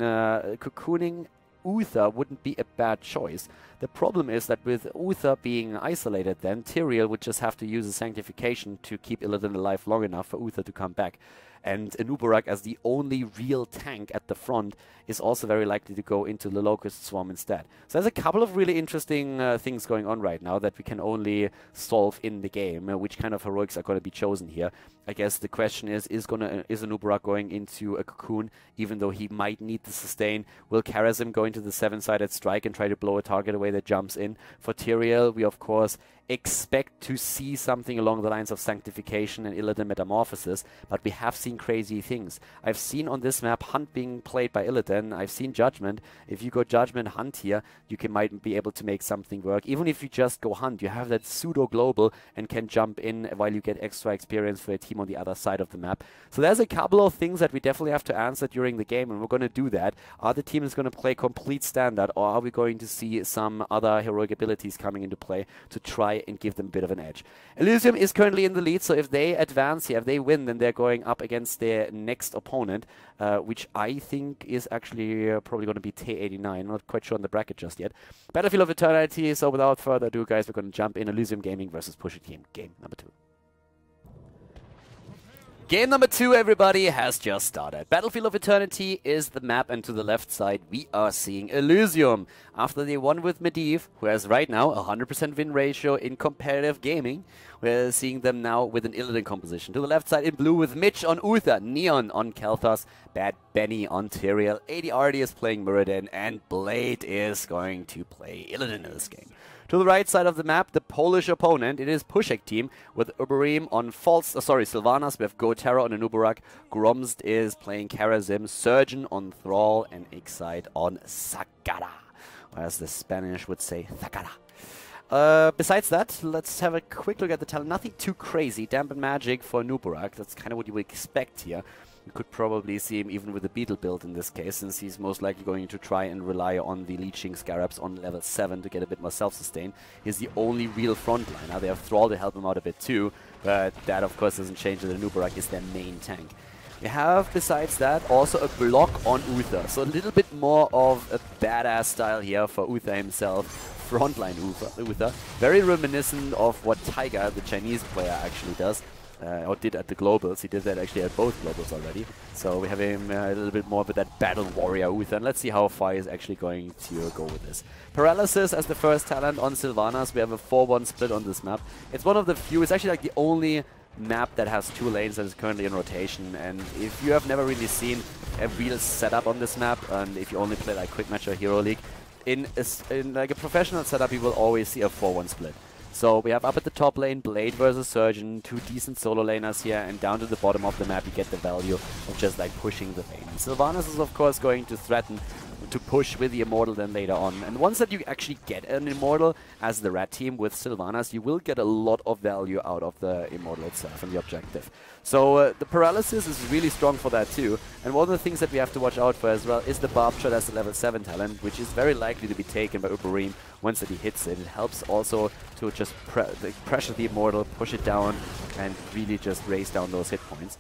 cocooning Uther wouldn't be a bad choice. The problem is that with Uther being isolated, then Tyrael would just have to use a sanctification to keep Illidan alive long enough for Uther to come back. And Nubarak, as the only real tank at the front, is also very likely to go into the Locust Swarm instead. So there's a couple of really interesting things going on right now that we can only solve in the game. Which kind of heroics are going to be chosen here? I guess the question is Nubarak going into a Cocoon, even though he might need the sustain? Will Kharazim go into the 7-sided strike and try to blow a target away that jumps in? For Tyrael, we of course expect to see something along the lines of Sanctification and Illidan Metamorphosis, but we have seen crazy things. I've seen on this map Hunt being played by Illidan. I've seen Judgment. If you go Judgment Hunt here, you might be able to make something work. Even if you just go Hunt, you have that pseudo global and can jump in while you get extra experience for a team on the other side of the map. So there's a couple of things that we definitely have to answer during the game, and we're going to do that. Are the teams going to play complete standard, or are we going to see some other heroic abilities coming into play to try and give them a bit of an edge? Elysium is currently in the lead, so if they advance here, if they win, then they're going up against their next opponent, which I think is actually probably going to be T89. I'm not quite sure on the bracket just yet. Battlefield of Eternity, so without further ado, guys, we're going to jump in. Elysium Gaming versus Puszek Team, game number 2. Game number 2, everybody, has just started. Battlefield of Eternity is the map, and to the left side, we are seeing Elysium. After they won with Medivh, who has right now a 100% win ratio in competitive gaming, we're seeing them now with an Illidan composition. To the left side in blue with Mitch on Uther, Neon on Kelthos, Bad Benny on Tyrael, ADRD is playing Mirrodin, and Blade is going to play Illidan in this game. To the right side of the map, the Polish opponent, it is Puszek team with Uberim on Sylvanas. We have Gotera on Nubarak. Gromst is playing Kharazim, Surgeon on Thrall, and Excite on Sagara. Or as the Spanish would say, Sagara. Besides that, let's have a quick look at the talent. Nothing too crazy. Dampen Magic for Nubarak. That's kind of what you would expect here. You could probably see him even with the Beetle build in this case, since he's most likely going to try and rely on the Leeching Scarabs on level 7 to get a bit more self-sustain. He's the only real frontliner. They have Thrall to help him out a bit too, but that of course doesn't change that the Nubarak is their main tank. We have, besides that, also a block on Uther, so a little bit more of a badass style here for Uther himself. Frontline Uther. Very reminiscent of what Tiger, the Chinese player, actually does. Or did at the Globals. He did that actually at both Globals already. So we have him a little bit more with that Battle Warrior Uther. And let's see how far he's actually going to go with this. Paralysis as the first talent on Sylvanas. We have a 4-1 split on this map. It's one of the few, it's actually like the only map that has 2 lanes that is currently in rotation. And if you have never really seen a real setup on this map, and if you only play like Quick Match or Hero League, in like a professional setup, you will always see a 4-1 split. So we have up at the top lane Blade versus Surgeon, 2 decent solo laners here, and down to the bottom of the map you get the value of just like pushing the lane. Sylvanas is of course going to threaten to push with the Immortal then later on. And once that you actually get an Immortal as the red team with Sylvanas, you will get a lot of value out of the Immortal itself and the objective. So the Paralysis is really strong for that too. And one of the things that we have to watch out for as well is the Barb Shot as a level 7 talent, which is very likely to be taken by Uberim once that he hits it. It helps also to just pressure the Immortal, push it down, and really just raise down those hit points.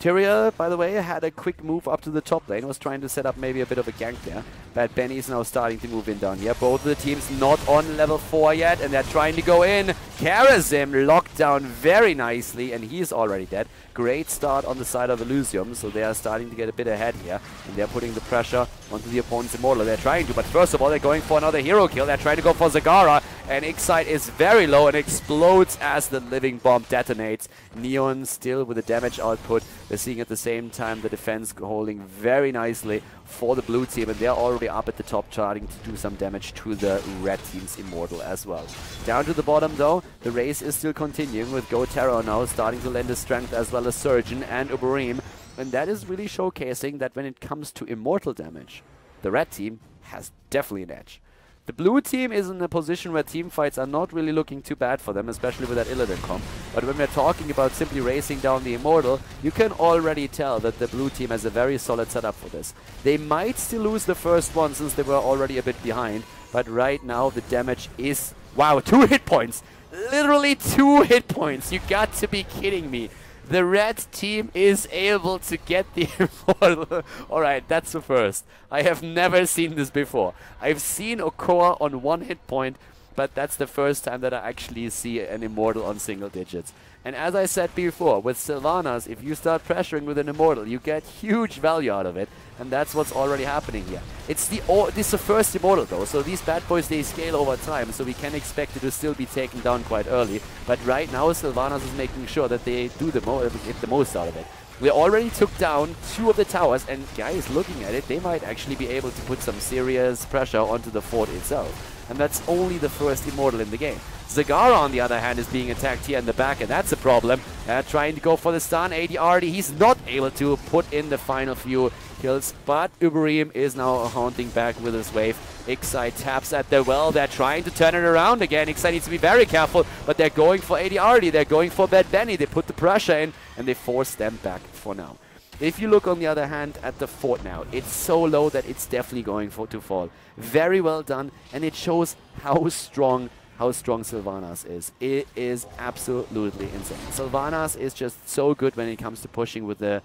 Tyrael, by the way, had a quick move up to the top lane, was trying to set up maybe a bit of a gank there. Bad Benny is now starting to move in down here. Both of the teams not on level 4 yet, and they're trying to go in. Kharazim locked down very nicely, and he's already dead. Great start on the side of Elysium, so they are starting to get a bit ahead here, and they're putting the pressure onto the opponent's Immortal. They're trying to, but first of all, they're going for another hero kill. They're trying to go for Zagara, and Excite is very low and explodes as the living bomb detonates. Neon still with the damage output. We're seeing at the same time the defense holding very nicely for the blue team, and they're already up at the top, starting to do some damage to the red team's Immortal as well. Down to the bottom though, the race is still continuing with Go Terror now starting to lend his strength, as well as Surgeon and Uberim, and that is really showcasing that when it comes to Immortal damage, the red team has definitely an edge. The blue team is in a position where team fights are not really looking too bad for them, especially with that Illidan comp. But when we're talking about simply racing down the Immortal, you can already tell that the blue team has a very solid setup for this. They might still lose the first one since they were already a bit behind, but right now the damage is... Wow, 2 hit points! Literally 2 hit points! You got to be kidding me! The red team is able to get the Immortal. Alright, that's the first. I have never seen this before. I've seen Okoa on 1 hit point, but that's the first time that I actually see an Immortal on single digits. And as I said before, with Sylvanas, if you start pressuring with an Immortal, you get huge value out of it. And that's what's already happening here. This is the first Immortal though, so these bad boys, they scale over time, so we can expect it to still be taken down quite early. But right now, Sylvanas is making sure that they do get the most out of it. We already took down 2 of the towers, and guys, looking at it, they might actually be able to put some serious pressure onto the fort itself. And that's only the first Immortal in the game. Zagara, on the other hand, is being attacked here in the back, and that's a problem. Trying to go for the stun. ADRD, he's not able to put in the final few kills, but Uberim is now haunting back with his wave. Excite taps at the well. They're trying to turn it around again. Excite needs to be very careful, but they're going for ADRD. They're going for Bad Benny. They put the pressure in, and they force them back for now. If you look, on the other hand, at the fort now, it's so low that it's definitely going to fall. Very well done, and it shows how strong Sylvanas is. It is absolutely insane. Sylvanas is just so good when it comes to pushing with an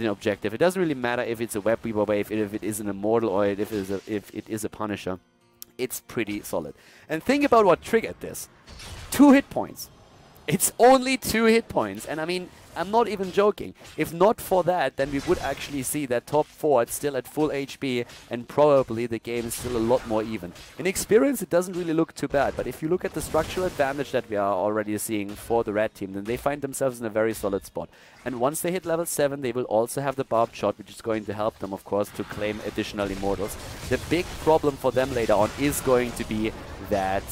objective. It doesn't really matter if it's a Web Weaver wave, if it is an Immortal, or if it is a Punisher. It's pretty solid. And think about what triggered this. 2 hit points. It's only 2 hit points, and I mean, I'm not even joking. If not for that, then we would actually see that top fort still at full HP, and probably the game is still a lot more even. In experience, it doesn't really look too bad, but if you look at the structural advantage that we are already seeing for the red team, then they find themselves in a very solid spot. And once they hit level 7, they will also have the barbed shot, which is going to help them, of course, to claim additional Immortals. The big problem for them later on is going to be that,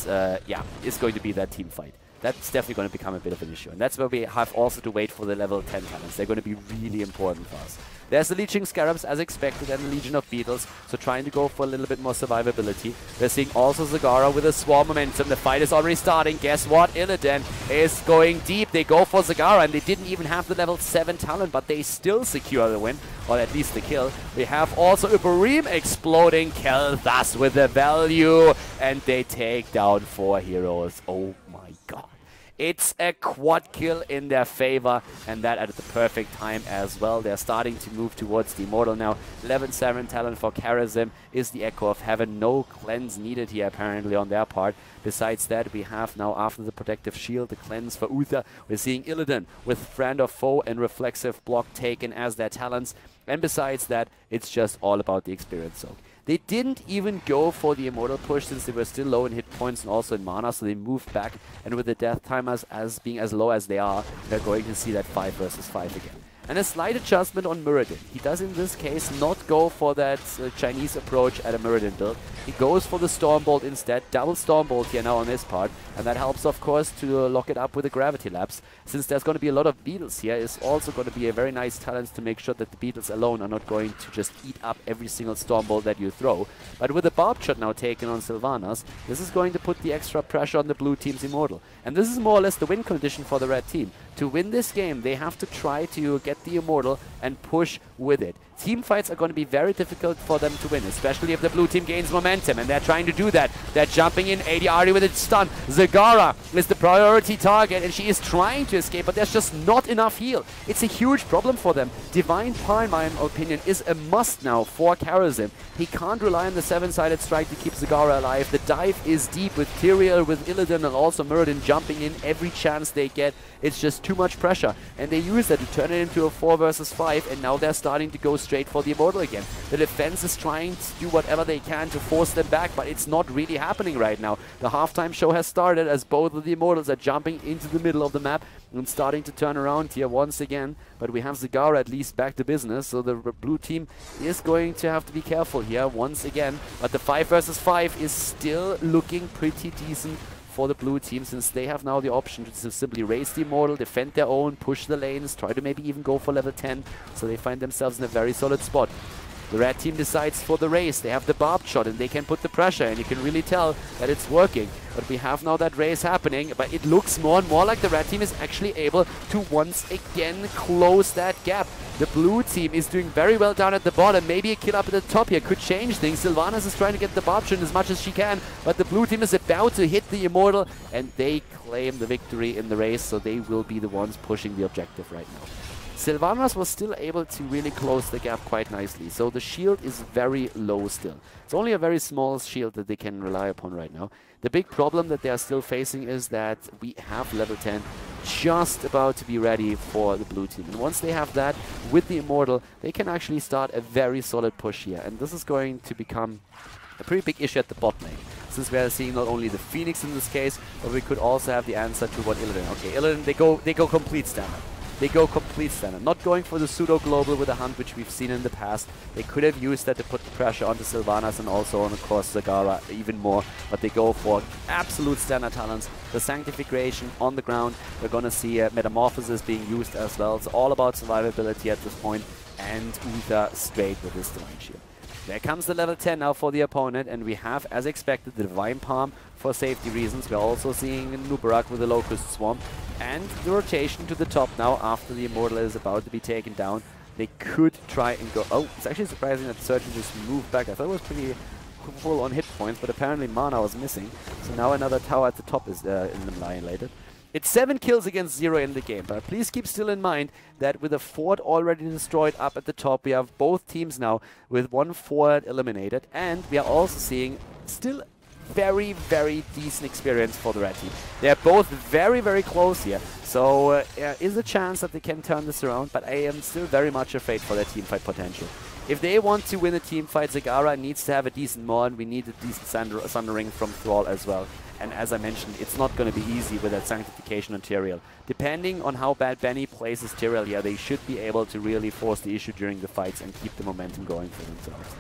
team fight. That's definitely going to become a bit of an issue. And that's where we have also to wait for the level 10 talents. They're going to be really important for us. There's the Leeching Scarabs as expected, and the Legion of Beetles, so trying to go for a little bit more survivability. We're seeing also Zagara with a Swarm momentum. The fight is already starting. Guess what? Illidan is going deep. They go for Zagara, and they didn't even have the level 7 talent, but they still secure the win, or at least the kill. We have also Uberim exploding Kel'Thas with the value, and they take down 4 heroes. Oh my god. It's a quad kill in their favor, and that at the perfect time as well. They're starting to move towards the Immortal now. 11-7 talent for Karazim is the Echo of Heaven. No cleanse needed here apparently on their part. Besides that, we have now, after the Protective Shield, the cleanse for Uther. We're seeing Illidan with Friend of Foe and Reflexive Block taken as their talents. And besides that, it's just all about the Experience Soak. They didn't even go for the Immortal push since they were still low in hit points and also in mana, so they moved back. And with the death timers as being as low as they are, they're going to see that 5 versus 5 again. And a slight adjustment on Muradin. He does in this case not go for that Chinese approach at a Muradin build. He goes for the Stormbolt instead. Double Stormbolt here now on this part. And that helps, of course, to lock it up with the Gravity Lapse. Since there's going to be a lot of beetles here, it's also going to be a very nice talent to make sure that the beetles alone are not going to just eat up every single Stormbolt that you throw. But with the Barb Shot now taken on Sylvanas, this is going to put the extra pressure on the blue team's Immortal. And this is more or less the win condition for the red team. To win this game, they have to try to get the Immortal and push with it. Team fights are going to be very difficult for them to win, especially if the blue team gains momentum, and they're trying to do that. They're jumping in, ADRD with its stun. Zagara is the priority target, and she is trying to escape, but there's just not enough heal. It's a huge problem for them. Divine Power, in my opinion, is a must now for Karazim. He can't rely on the 7-sided strike to keep Zagara alive. The dive is deep with Tyrael, with Illidan, and also Muradin jumping in every chance they get. It's just too much pressure, and they use that to turn it into a 4 versus 5, and now they're starting to go straight for the Immortal again. The defense is trying to do whatever they can to force them back, but it's not really happening right now. The halftime show has started as both of the Immortals are jumping into the middle of the map and starting to turn around here once again. But we have Zagara at least back to business, so the blue team is going to have to be careful here once again. But the 5 versus 5 is still looking pretty decent for the blue team, since they have now the option to simply raise the Immortal, defend their own, push the lanes, try to maybe even go for level 10, so they find themselves in a very solid spot. The red team decides for the race. They have the barbed shot and they can put the pressure, and you can really tell that it's working. But we have now that race happening, but it looks more and more like the red team is actually able to once again close that gap. The blue team is doing very well down at the bottom. Maybe a kill up at the top here could change things. Sylvanas is trying to get the barbed shot as much as she can, but the blue team is about to hit the Immortal, and they claim the victory in the race, so they will be the ones pushing the objective right now. Sylvanas was still able to really close the gap quite nicely, so the shield is very low still. It's only a very small shield that they can rely upon right now. The big problem that they are still facing is that we have level 10 just about to be ready for the blue team. And once they have that with the Immortal, they can actually start a very solid push here. And this is going to become a pretty big issue at the bot lane, since we are seeing not only the Phoenix in this case, but we could also have the answer to what Illidan. Okay, Illidan, they go complete standard. They go complete standard, not going for the pseudo-global with a hunt, which we've seen in the past. They could have used that to put the pressure onto Sylvanas and also on, of course, Zagara even more, but they go for absolute standard talents. The Sanctification on the ground, we're going to see Metamorphosis being used as well. It's all about survivability at this point, and Uther straight with his Divine Shield. There comes the level 10 now for the opponent, and we have, as expected, the Divine Palm for safety reasons. We're also seeing Nubarak with the Locust Swarm, and the rotation to the top now after the Immortal is about to be taken down. They could try and go... Oh, it's actually surprising that Surgeon just moved back. I thought it was pretty full on hit points, but apparently mana was missing. So now another tower at the top is eliminated. It's 7 kills against 0 in the game, but please keep still in mind that with a fort already destroyed up at the top, we have both teams now with 1 fort eliminated, and we are also seeing still very, very decent experience for the red team. They're both very, very close here, so there is a chance that they can turn this around, but I am still very much afraid for their teamfight potential. If they want to win a teamfight, Zagara needs to have a decent Mon. We need a decent Sundering from Thrall as well. And as I mentioned, it's not going to be easy with that Sanctification on Tyrael. Depending on how bad Benny plays his Tyrael here, they should be able to really force the issue during the fights and keep the momentum going for themselves.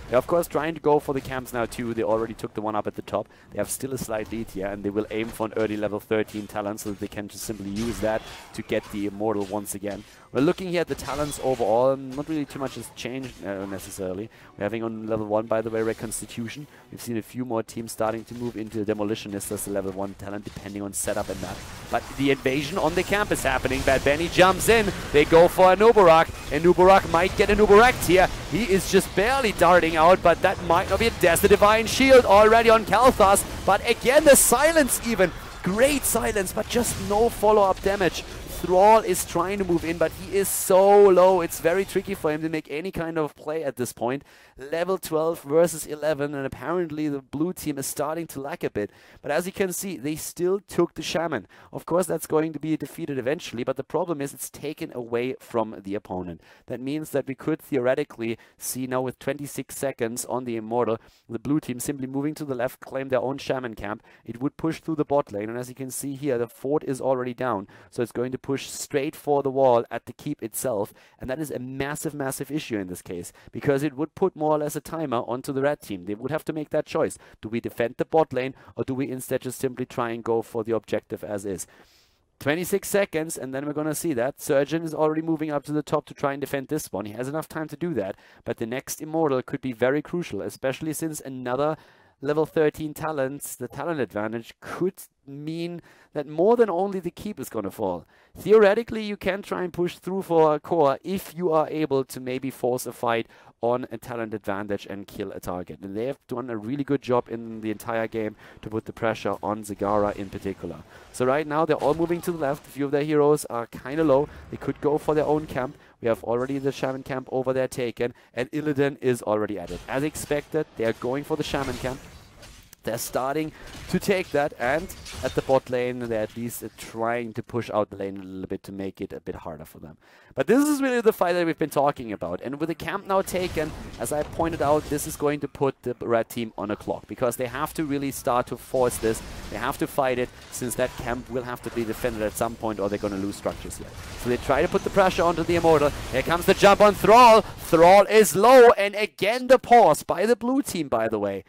They're of course trying to go for the camps now too. They already took the one up at the top. They have still a slight lead here, and they will aim for an early level 13 talent so that they can just simply use that to get the Immortal once again. We're looking here at the talents overall. Not really too much has changed necessarily. We're having on level 1, by the way, Reconstitution. We've seen a few more teams starting to move into Demolitionist as a level 1 talent, depending on setup and that. But the invasion on the camp is happening. Bad Benny jumps in. They go for a Nubarak, and Nubarak might get a Nubarak here. He is just barely darting out, but that might not be it. There's the Divine Shield already on Kalthas, but again the silence even. Great silence, but just no follow-up damage. Thrall is trying to move in, but he is so low. It's very tricky for him to make any kind of play at this point. Level 12 versus 11, and apparently the blue team is starting to lack a bit. But as you can see, they still took the Shaman. Of course, that's going to be defeated eventually, but the problem is it's taken away from the opponent. That means that we could theoretically see now with 26 seconds on the Immortal, the blue team simply moving to the left, claim their own Shaman camp. It would push through the bot lane, and as you can see here, the fort is already down, so it's going to push straight for the wall at the keep itself, and that is a massive, massive issue in this case, because it would put more or less a timer onto the red team. They would have to make that choice. Do we defend the bot lane, or do we instead just simply try and go for the objective as is? 26 seconds, and then we're going to see that. Surgeon is already moving up to the top to try and defend this one. He has enough time to do that, but the next Immortal could be very crucial, especially since another level 13 talents, the talent advantage, could mean that more than only the keep is going to fall. Theoretically, you can try and push through for a core if you are able to maybe force a fight on a talent advantage and kill a target. And they have done a really good job in the entire game to put the pressure on Zagara in particular. So right now, they're all moving to the left. A few of their heroes are kind of low. They could go for their own camp. We have already the Shaman camp over there taken, and Illidan is already at it. As expected, they are going for the Shaman camp. they're starting to take that, and at the bot lane, they're at least trying to push out the lane a little bit to make it a bit harder for them. But this is really the fight that we've been talking about, and with the camp now taken, as I pointed out, this is going to put the red team on a clock, because they have to really start to force this. They have to fight it, since that camp will have to be defended at some point, or they're going to lose structures here. So they try to put the pressure onto the Immortal. Here comes the jump on Thrall. Thrall is low, and again the pause by the blue team, by the way.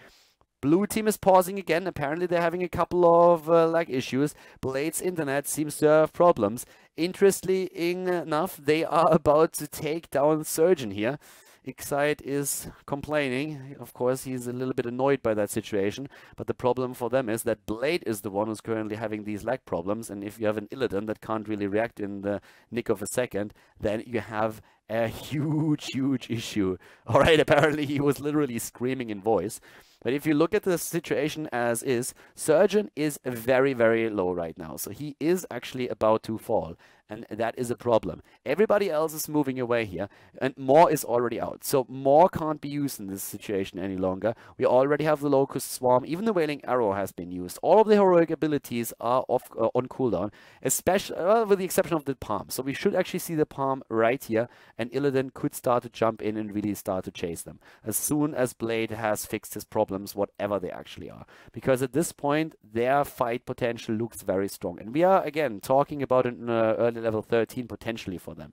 Blue team is pausing again. Apparently they're having a couple of lag issues. Blade's internet seems to have problems. Interestingly enough, they are about to take down Surgeon here. Excite is complaining. Of course, he's a little bit annoyed by that situation. But the problem for them is that Blade is the one who's currently having these lag problems. And if you have an Illidan that can't really react in the nick of a second, then you have a huge issue. Alright, apparently he was literally screaming in voice. But if you look at the situation as is, Surgeon is very low right now. So he is actually about to fall. And that is a problem. Everybody else is moving away here. And Maw is already out. So Maw can't be used in this situation any longer. We already have the Locust Swarm. Even the Wailing Arrow has been used. All of the heroic abilities are off on cooldown. Especially with the exception of the Palm. So we should actually see the Palm right here. And Illidan could start to jump in and really start to chase them. As soon as Blade has fixed his problems, whatever they actually are. Because at this point, their fight potential looks very strong. And we are, again, talking about an early level 13 potentially for them.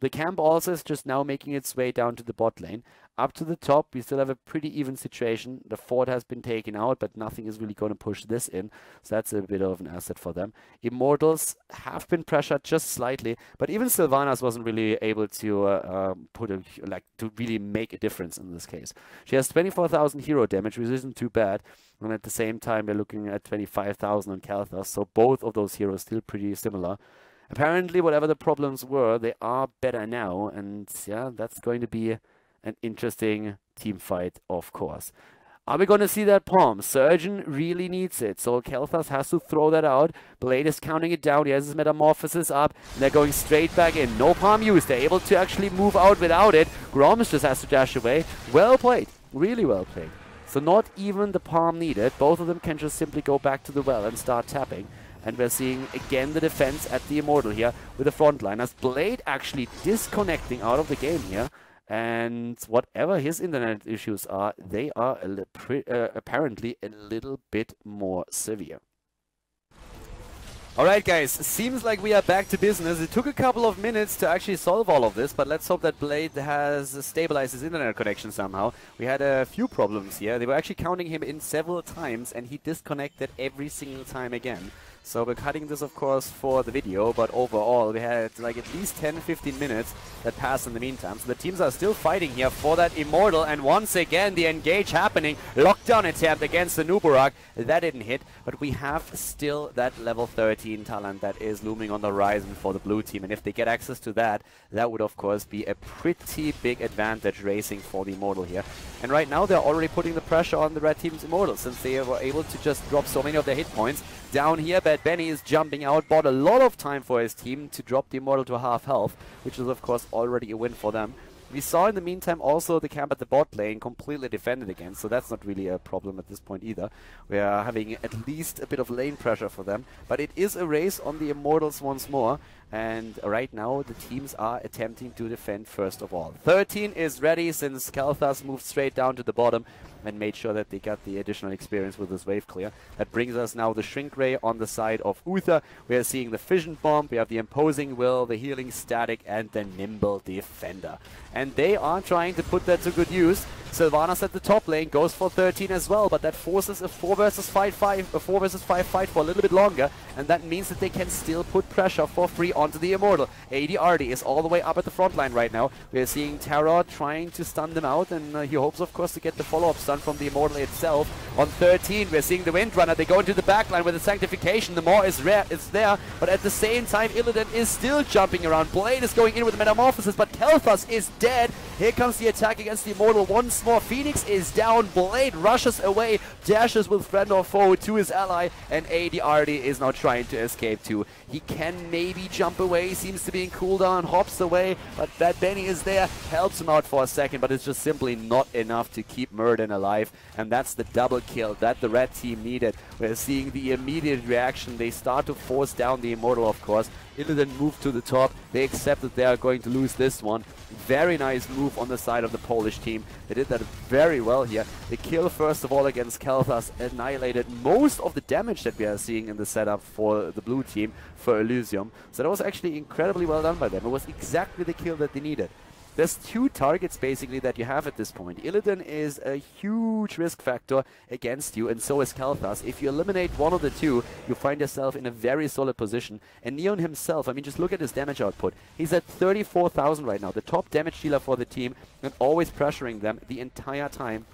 The camp also is just now making its way down to the bot lane. Up to the top, we still have a pretty even situation. The fort has been taken out, but nothing is really going to push this in. So that's a bit of an asset for them. Immortals have been pressured just slightly, but even Sylvanas wasn't really able to to really make a difference in this case. She has 24,000 hero damage, which isn't too bad. And at the same time, we're looking at 25,000 on Khaldor. So both of those heroes still pretty similar. Apparently, whatever the problems were, they are better now. And yeah, that's going to be an interesting team fight, of course. Are we going to see that Palm? Surgeon really needs it. So Khaldor has to throw that out. Blade is counting it down. He has his Metamorphosis up. And they're going straight back in. No Palm used. They're able to actually move out without it. Groms just has to dash away. Well played. Really well played. So not even the Palm needed. Both of them can just simply go back to the well and start tapping. And we're seeing again the defense at the Immortal here with the frontliners. Blade actually disconnecting out of the game here. And whatever his internet issues are, they are apparently a little bit more severe. Alright guys, seems like we are back to business. It took a couple of minutes to actually solve all of this, but let's hope that Blade has stabilized his internet connection somehow. We had a few problems here. They were actually counting him in several times and he disconnected every single time again. So we're cutting this, of course, for the video, but overall we had like at least 10-15 minutes that passed in the meantime. So the teams are still fighting here for that Immortal, and once again the engage happening. Lockdown attempt against the Nubarak. That didn't hit, but we have still that level 13 talent that is looming on the horizon for the blue team. And if they get access to that, that would, of course, be a pretty big advantage racing for the Immortal here. And right now they're already putting the pressure on the red team's Immortal, since they were able to just drop so many of their hit points. Down here, Bad Benny is jumping out, bought a lot of time for his team to drop the Immortal to half health, which is of course already a win for them. We saw in the meantime also the camp at the bot lane completely defended again, so that's not really a problem at this point either. We are having at least a bit of lane pressure for them, but it is a race on the Immortals once more, and right now the teams are attempting to defend first of all. 13 is ready since Khaldor moved straight down to the bottom and made sure that they got the additional experience with this wave clear. That brings us now the Shrink Ray on the side of Uther. We are seeing the Fission Bomb, we have the Imposing Will, the Healing Static, and the Nimble Defender. And they are trying to put that to good use. Sylvanas at the top lane goes for 13 as well, but that forces a 4 versus 5 fight for a little bit longer, and that means that they can still put pressure for free onto the Immortal. AD Artie is all the way up at the front line right now. We are seeing Terror trying to stun them out, and he hopes, of course, to get the follow-up stun from the Immortal itself. On 13, we're seeing the Windrunner. They go into the backline with the Sanctification. The Maw is there, but at the same time, Illidan is still jumping around. Blade is going in with the Metamorphosis, but Khaldor is dead, Here comes the attack against the Immortal once more. Phoenix is down. Blade rushes away, dashes with friend or foe to his ally, and ADRD is now trying to escape too. He can maybe jump away, seems to be in cooldown, hops away, but that Benny is there, helps him out for a second, but it's just simply not enough to keep Murden alive, and that's the double kill that the red team needed. We're seeing the immediate reaction. They start to force down the Immortal, of course. Illidan moved to the top. They accept that they are going to lose this one. Very nice move on the side of the Polish team. They did that very well here. The kill, first of all, against Kalthas annihilated most of the damage that we are seeing in the setup for the blue team, for Elysium. So that was actually incredibly well done by them. It was exactly the kill that they needed. There's two targets basically that you have at this point. Illidan is a huge risk factor against you, and so is Kalthas. If you eliminate one of the two, you find yourself in a very solid position. And Neon himself, I mean, just look at his damage output. He's at 34,000 right now, the top damage dealer for the team, and always pressuring them the entire time.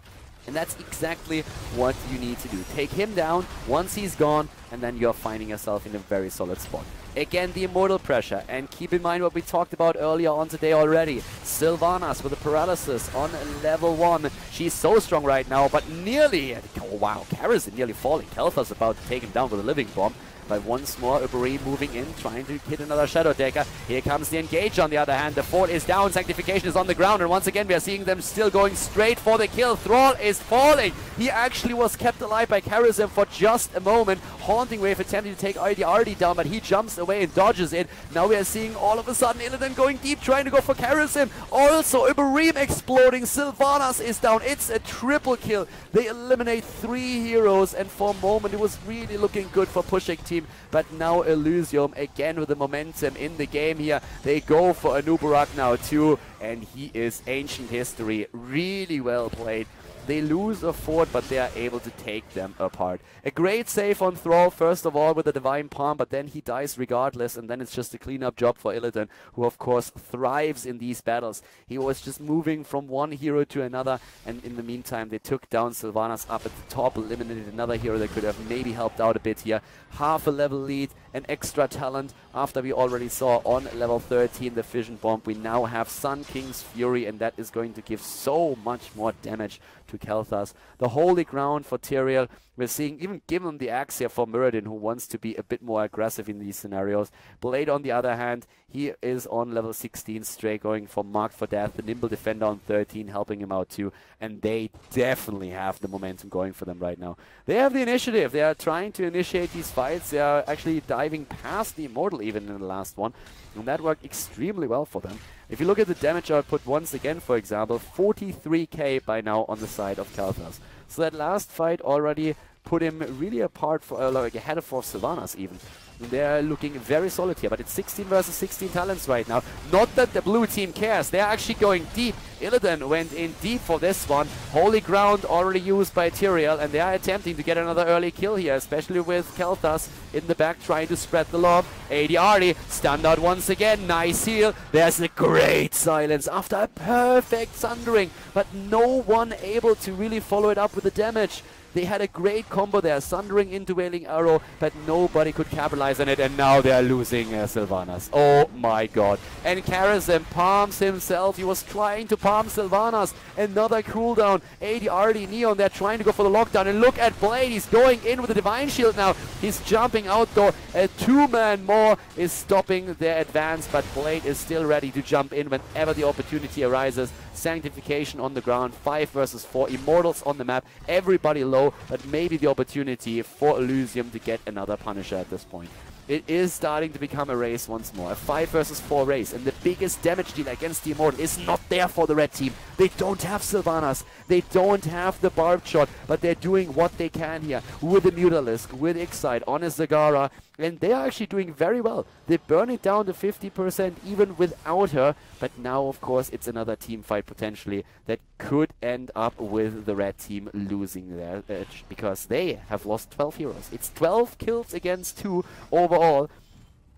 And that's exactly what you need to do. Take him down once he's gone, and then you're finding yourself in a very solid spot. Again, the Immortal pressure, and keep in mind what we talked about earlier on today already. Sylvanas with a paralysis on level 1. She's so strong right now, but nearly, oh wow, Karazhan nearly falling. Kalthas about to take him down with a living bomb. But once more, Uberi moving in, trying to hit another Shadow Decker. Here comes the engage on the other hand. The fort is down, Sanctification is on the ground, and once again we are seeing them still going straight for the kill. Thrall is falling. He actually was kept alive by Karazhan for just a moment. Haunting Wave attempting to take IDRD down, but he jumps away and dodges it. Now we are seeing all of a sudden Illidan going deep, trying to go for Karazhan. Also, Uberi exploding. Sylvanas is down. It's a triple kill. They eliminate 3 heroes, and for a moment it was really looking good for Puszek team. But now Elysium, again with the momentum in the game here, they go for a Nubarak now too, and he is ancient history. Really well played. They lose a fort, but they are able to take them apart. A great save on Thrall, first of all, with the Divine Palm, but then he dies regardless, and then it's just a cleanup job for Illidan, who of course thrives in these battles. He was just moving from one hero to another, and in the meantime, they took down Sylvanas up at the top, eliminated another hero that could have maybe helped out a bit here. Half a level lead, an extra talent, after we already saw on level 13 the Fission Bomb. We now have Sun King's Fury, and that is going to give so much more damage to Kalthas. The Holy Ground for Tyrael. We're seeing even given the axe here for Muradin, who wants to be a bit more aggressive in these scenarios. Blade, on the other hand, he is on level 16 straight, going for Marked for Death. The Nimble Defender on 13 helping him out too, and they definitely have the momentum going for them right now. They have the initiative. They are trying to initiate these fights. They are actually diving past the Immortal even in the last one, and that worked extremely well for them. If you look at the damage output once again, for example, 43k by now on the side of Kalthas. So that last fight already put him really apart, for, like ahead of Sylvanas even. They're looking very solid here, but it's 16 versus 16 talents right now. Not that the blue team cares. They're actually going deep. Illidan went in deep for this one. Holy Ground already used by Tyrael, and they are attempting to get another early kill here, especially with Kalthas in the back trying to spread the love. ADRD stunned out once again. Nice heal. There's a great silence after a perfect sundering, but no one able to really follow it up with the damage. They had a great combo there, Sundering into Wailing Arrow, but nobody could capitalize on it, and now they are losing Sylvanas. Oh my god. And Karazhan palms himself. He was trying to palm Sylvanas. Another cooldown. ADRD Neon, they're trying to go for the lockdown, and look at Blade. He's going in with the Divine Shield now. He's jumping out though. A 2-man more is stopping their advance, but Blade is still ready to jump in whenever the opportunity arises. Sanctification on the ground, 5 versus 4, Immortals on the map, everybody low, but maybe the opportunity for Elysium to get another Punisher at this point. It is starting to become a race once more, a 5 versus 4 race, and the biggest damage deal against the Immortal is not there for the red team. They don't have Sylvanas, they don't have the Barbed Shot, but they're doing what they can here with the Mutalisk, with Excite on a Zagara, and they are actually doing very well. They burn it down to 50% even without her, but now of course it's another team fight potentially that could end up with the red team losing their edge, because they have lost 12 heroes. It's 12 kills against 2 overall.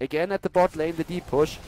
Again at the bot lane, the deep push.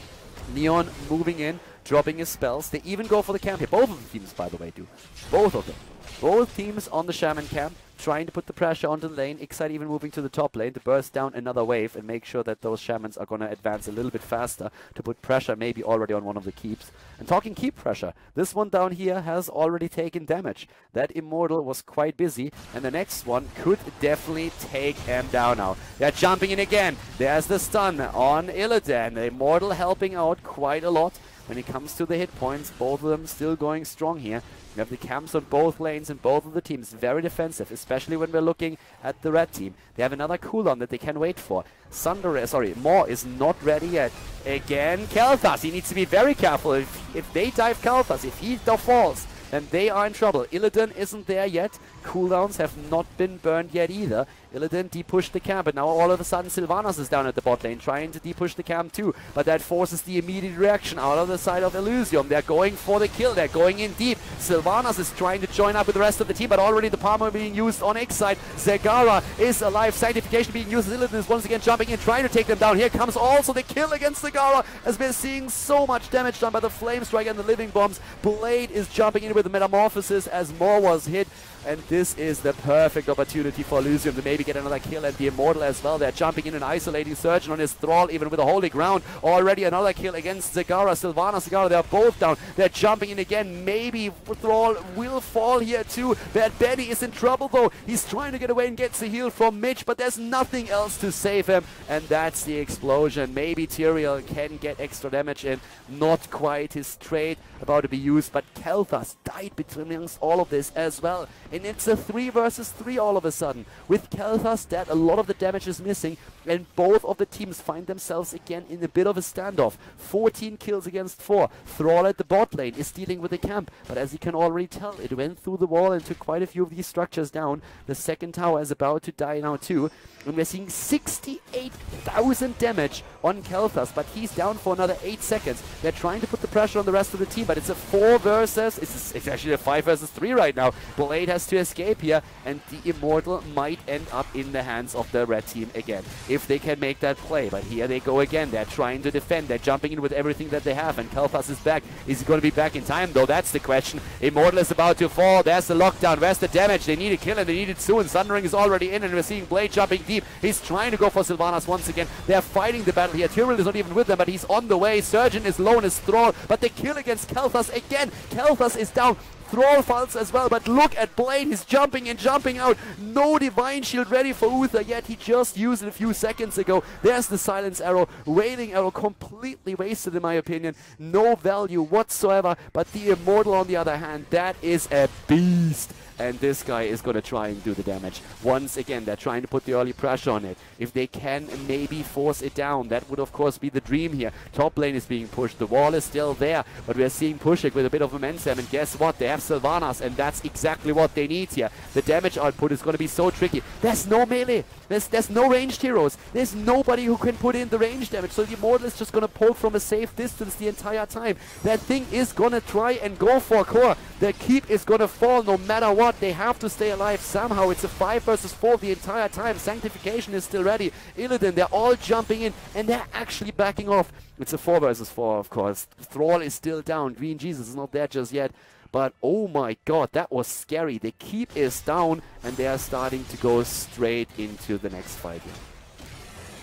Neon moving in, dropping his spells. They even go for the camp here. Both of the teams, by the way, do. Both of them. Both teams on the Shaman camp, trying to put the pressure onto the lane. Ixide even moving to the top lane to burst down another wave and make sure that those Shamans are going to advance a little bit faster to put pressure maybe already on one of the keeps. And talking keep pressure, this one down here has already taken damage. That Immortal was quite busy, and the next one could definitely take him down now. They're jumping in again. There's the stun on Illidan. The Immortal helping out quite a lot when it comes to the hit points. Both of them still going strong here. We have the camps on both lanes and both of the teams very defensive, especially when we're looking at the red team. They have another cooldown that they can wait for. Maw is not ready yet. Again, Kael'thas, he needs to be very careful. If they dive Kael'thas, if he falls, then they are in trouble. Illidan isn't there yet. Cooldowns have not been burned yet either. Illidan depushed the camp, and now all of a sudden Sylvanas is down at the bot lane, trying to depush the camp too. But that forces the immediate reaction out of the side of Elysium. They're going for the kill, they're going in deep. Sylvanas is trying to join up with the rest of the team, but already the Palmer being used on Ixide. Zegara is alive, Sanctification being used. Illidan is once again jumping in, trying to take them down. Here comes also the kill against Zegara, as we're seeing so much damage done by the Flame Strike and the Living Bombs. Blade is jumping in with the Metamorphosis as Maw was hit. And this is the perfect opportunity for Elysium to maybe get another kill, and the Immortal as well. They're jumping in and isolating Surgeon on his Thrall, even with a holy ground. Already another kill against Zegara. Sylvana, Zegara, they're both down. They're jumping in again. Maybe Thrall will fall here too. Bad Benny is in trouble though. He's trying to get away and gets a heal from Mitch, but there's nothing else to save him. And that's the explosion. Maybe Tyrael can get extra damage in. Not quite his trade about to be used, but Kael'thas died between all of this as well. And it's a 3 versus 3 all of a sudden. With Kael'thas dead, a lot of the damage is missing, and both of the teams find themselves again in a bit of a standoff. 14 kills against 4. Thrall at the bot lane is dealing with the camp, but as you can already tell, it went through the wall and took quite a few of these structures down. The second tower is about to die now too, and we're seeing 68,000 damage on Kael'thas, but he's down for another 8 seconds. They're trying to put the pressure on the rest of the team, but it's a 4 versus, it's actually a 5 versus 3 right now. Blade has to escape here, and the Immortal might end up in the hands of the red team again, if they can make that play. But here they go again. They're trying to defend. They're jumping in with everything that they have, and Kael'thas is back. Is he going to be back in time, though? That's the question. Immortal is about to fall. There's the lockdown. Where's the damage? They need a kill, and they need it soon. Sundering is already in, and we're seeing Blade jumping deep. He's trying to go for Sylvanas once again. They're fighting the battle here. Tyrael is not even with them, but he's on the way. Surgeon is low on his Thrall, but the kill against Kael'thas again. Kael'thas is down. Thrall falls as well, but look at Blade. He's jumping in, jumping out. No Divine Shield ready for Uther yet. He just used it a few seconds ago. There's the Silence Arrow. Wailing Arrow completely wasted in my opinion. No value whatsoever, but the Immortal on the other hand, that is a beast. And this guy is going to try and do the damage. Once again, they're trying to put the early pressure on it. If they can maybe force it down, that would of course be the dream here. Top lane is being pushed. The wall is still there, but we're seeing Puszek with a bit of momentum. And guess what? They have Sylvanas, and that's exactly what they need here. The damage output is going to be so tricky. There's no melee. There's no ranged heroes. There's nobody who can put in the range damage. So the Immortal is just going to poke from a safe distance the entire time. That thing is going to try and go for core. The keep is going to fall no matter what. They have to stay alive somehow. It's a 5 versus 4 the entire time. Sanctification is still ready. Illidan, they're all jumping in, and they're actually backing off. It's a 4 versus 4, of course. Thrall is still down. Green Jesus is not there just yet. But oh my god, that was scary. The keep is down, and they are starting to go straight into the next fight here.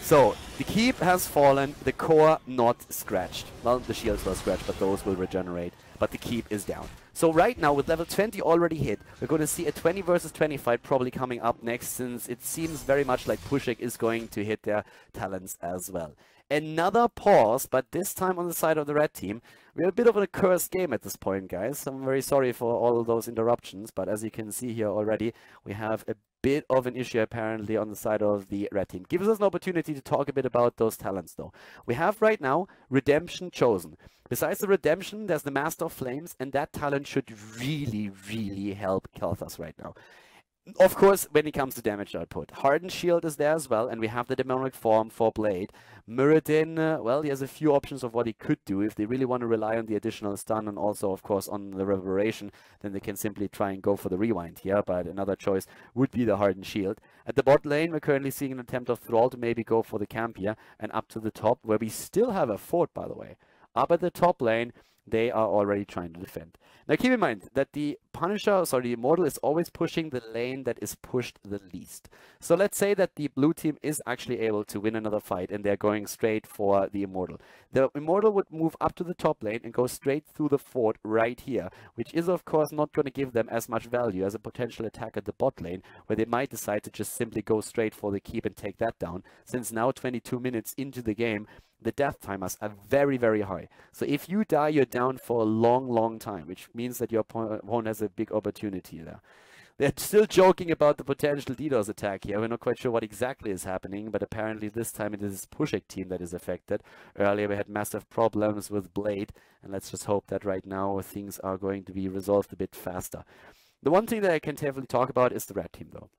So, the keep has fallen, the core not scratched. Well, the shields were scratched, but those will regenerate. But the keep is down. So right now, with level 20 already hit, we're going to see a 20 versus 20 fight probably coming up next, since it seems very much like Puszek is going to hit their talents as well. Another pause, but this time on the side of the red team. We're a bit of a cursed game at this point, guys. I'm very sorry for all of those interruptions, but as you can see here already, we have a bit of an issue apparently on the side of the red team. Gives us an opportunity to talk a bit about those talents though. We have right now Redemption chosen. Besides the Redemption, there's the Master of Flames, and that talent should really help Kael'thas right now. Of course, when it comes to damage output, Hardened Shield is there as well, and we have the Demonic Form for Blade. Muradin, well, he has a few options of what he could do. If they really want to rely on the additional stun and also, of course, on the Reverberation, then they can simply try and go for the Rewind here, but another choice would be the Hardened Shield. At the bot lane, we're currently seeing an attempt of Thrall to maybe go for the camp here, and up to the top, where we still have a fort, by the way. Up at the top lane, they are already trying to defend. Now keep in mind that the Punisher, sorry, the Immortal is always pushing the lane that is pushed the least. So let's say that the blue team is actually able to win another fight and they're going straight for the Immortal. The Immortal would move up to the top lane and go straight through the fort right here, which is of course not going to give them as much value as a potential attack at the bot lane, where they might decide to just simply go straight for the keep and take that down, since now 22 minutes into the game, the death timers are very, very high. So if you die, you're down for a long, long time, which means that your opponent has a big opportunity there. They're still joking about the potential DDoS attack here. We're not quite sure what exactly is happening, but apparently this time it is Puszek team that is affected. Earlier we had massive problems with Blade, and let's just hope that right now things are going to be resolved a bit faster. The one thing that I can definitely talk about is the red team though.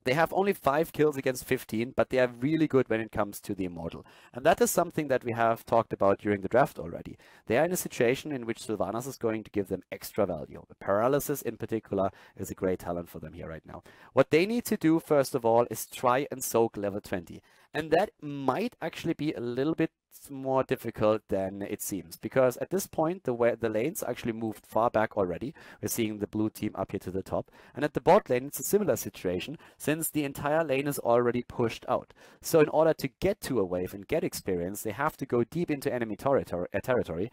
They have only 5 kills against 15, but they are really good when it comes to the Immortal. And that is something that we have talked about during the draft already. They are in a situation in which Sylvanas is going to give them extra value. The Paralysis in particular is a great talent for them here right now. What they need to do, first of all, is try and soak level 20. And that might actually be a little bit more difficult than it seems, because at this point the lanes actually moved far back already. We're seeing the blue team up here to the top, and at the bot lane it's a similar situation, since the entire lane is already pushed out. So in order to get to a wave and get experience, they have to go deep into enemy territory.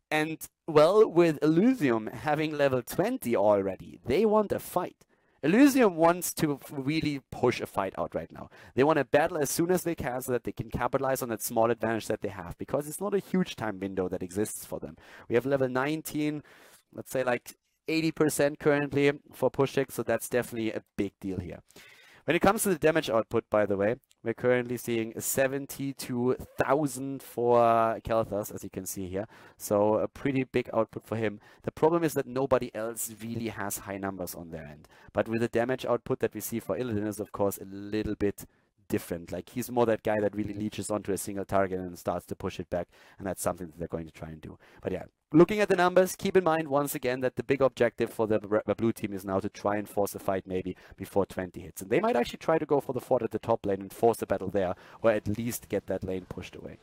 And well, with Elysium having level 20 already, they want a fight. Elysium wants to really push a fight out right now. They want to battle as soon as they can so that they can capitalize on that small advantage that they have, because it's not a huge time window that exists for them. We have level 19, let's say like 80% currently for Puszek, so that's definitely a big deal here. When it comes to the damage output, by the way, we're currently seeing 72,000 for Khaldor, as you can see here. So a pretty big output for him. The problem is that nobody else really has high numbers on their end. But with the damage output that we see for Illidan is, of course, a little bit different. Like, he's more that guy that really leeches onto a single target and starts to push it back. And that's something that they're going to try and do. But yeah, looking at the numbers, keep in mind once again that the big objective for the blue team is now to try and force a fight maybe before 20 hits. And they might actually try to go for the fort at the top lane and force a battle there, or at least get that lane pushed away.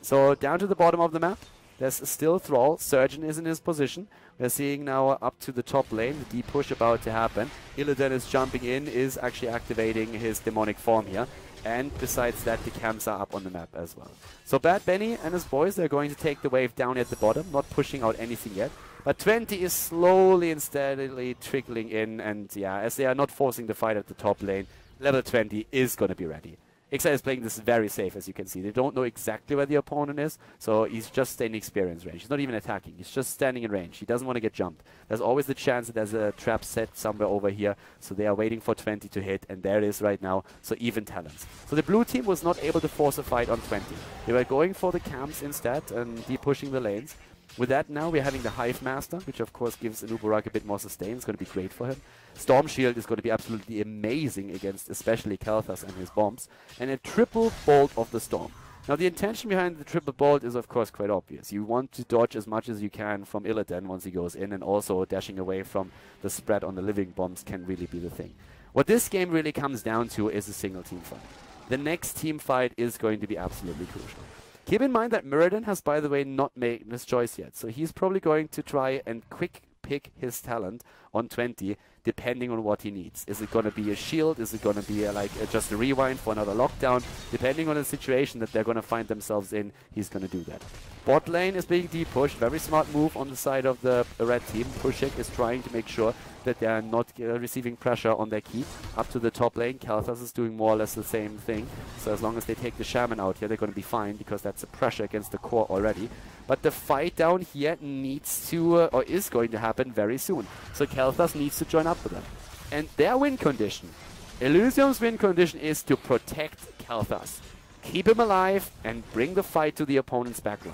So down to the bottom of the map, there's still Thrall. Surgeon is in his position. We're seeing now up to the top lane, the deep push about to happen. Illidan is jumping in, is actually activating his demonic form here. And besides that, the camps are up on the map as well. So Bad Benny and his boys, they're going to take the wave down at the bottom, not pushing out anything yet. But 20 is slowly and steadily trickling in, and yeah, as they are not forcing the fight at the top lane, level 20 is going to be ready. Ixia is playing this very safe, as you can see. They don't know exactly where the opponent is, so he's just staying in experience range. He's not even attacking. He's just standing in range. He doesn't want to get jumped. There's always the chance that there's a trap set somewhere over here, so they are waiting for 20 to hit, and there it is right now, so even talents. So the blue team was not able to force a fight on 20. They were going for the camps instead and de-pushing the lanes. With that now, we're having the Hive Master, which of course gives Anubarak a bit more sustain. It's going to be great for him. Storm Shield is going to be absolutely amazing against especially Khaldor and his bombs. And a triple bolt of the Storm. Now the intention behind the triple bolt is of course quite obvious. You want to dodge as much as you can from Illidan once he goes in, and also dashing away from the spread on the living bombs can really be the thing. What this game really comes down to is a single team fight. The next team fight is going to be absolutely crucial. Keep in mind that Muradin has, by the way, not made his choice yet. So he's probably going to try and quick pick his talent on 20, depending on what he needs. Is it going to be a shield? Is it going to be just a rewind for another lockdown? Depending on the situation that they're going to find themselves in, he's going to do that. Bot lane is being de-pushed. Very smart move on the side of the red team. Puszek is trying to make sure that they are not receiving pressure on their keep. Up to the top lane, Khaldor is doing more or less the same thing. So as long as they take the Shaman out here, they're going to be fine, because that's a pressure against the core already. But the fight down here needs to, or is going to happen very soon. So Khaldor needs to join up with them. And their win condition, Elysium's win condition, is to protect Khaldor. Keep him alive and bring the fight to the opponent's backline.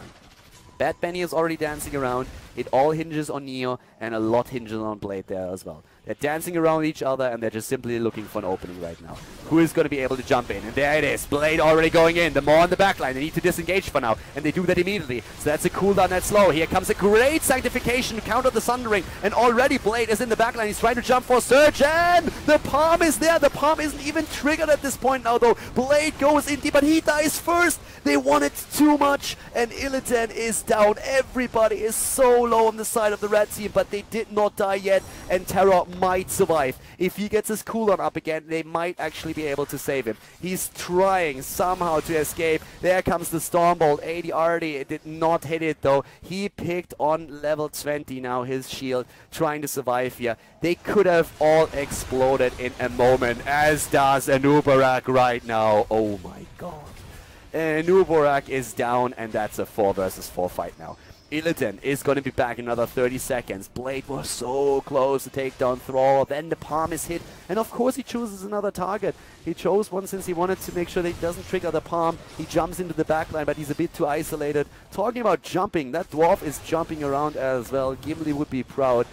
Bad Benny is already dancing around. It all hinges on Neo, and a lot hinges on Blade there as well. They're dancing around each other, and they're just simply looking for an opening right now. Who is going to be able to jump in? And there it is. Blade already going in. The more on the backline. They need to disengage for now, and they do that immediately. So that's a cooldown that's slow. Here comes a great sanctification to counter the Sundering, and already Blade is in the backline. He's trying to jump for Surgeon. The palm is there. The palm isn't even triggered at this point now, though. Blade goes in deep, but he dies first. They want it too much, and Illidan is down. Everybody is so low on the side of the red team, but they did not die yet, and Terror might survive. If he gets his cooldown up again, they might actually be able to save him. He's trying somehow to escape. There comes the Stormbolt. 80 already, it did not hit it though. He picked on level 20 now, his shield, trying to survive here. They could have all exploded in a moment, as does Anubarak right now. Oh my god. Anubarak is down, and that's a 4 versus 4 fight now. Illidan is going to be back in another 30 seconds. Blade was so close to take down Thrall. Then the palm is hit. And of course he chooses another target. He chose one since he wanted to make sure that he doesn't trigger the palm. He jumps into the backline, but he's a bit too isolated. Talking about jumping, that dwarf is jumping around as well. Gimli would be proud.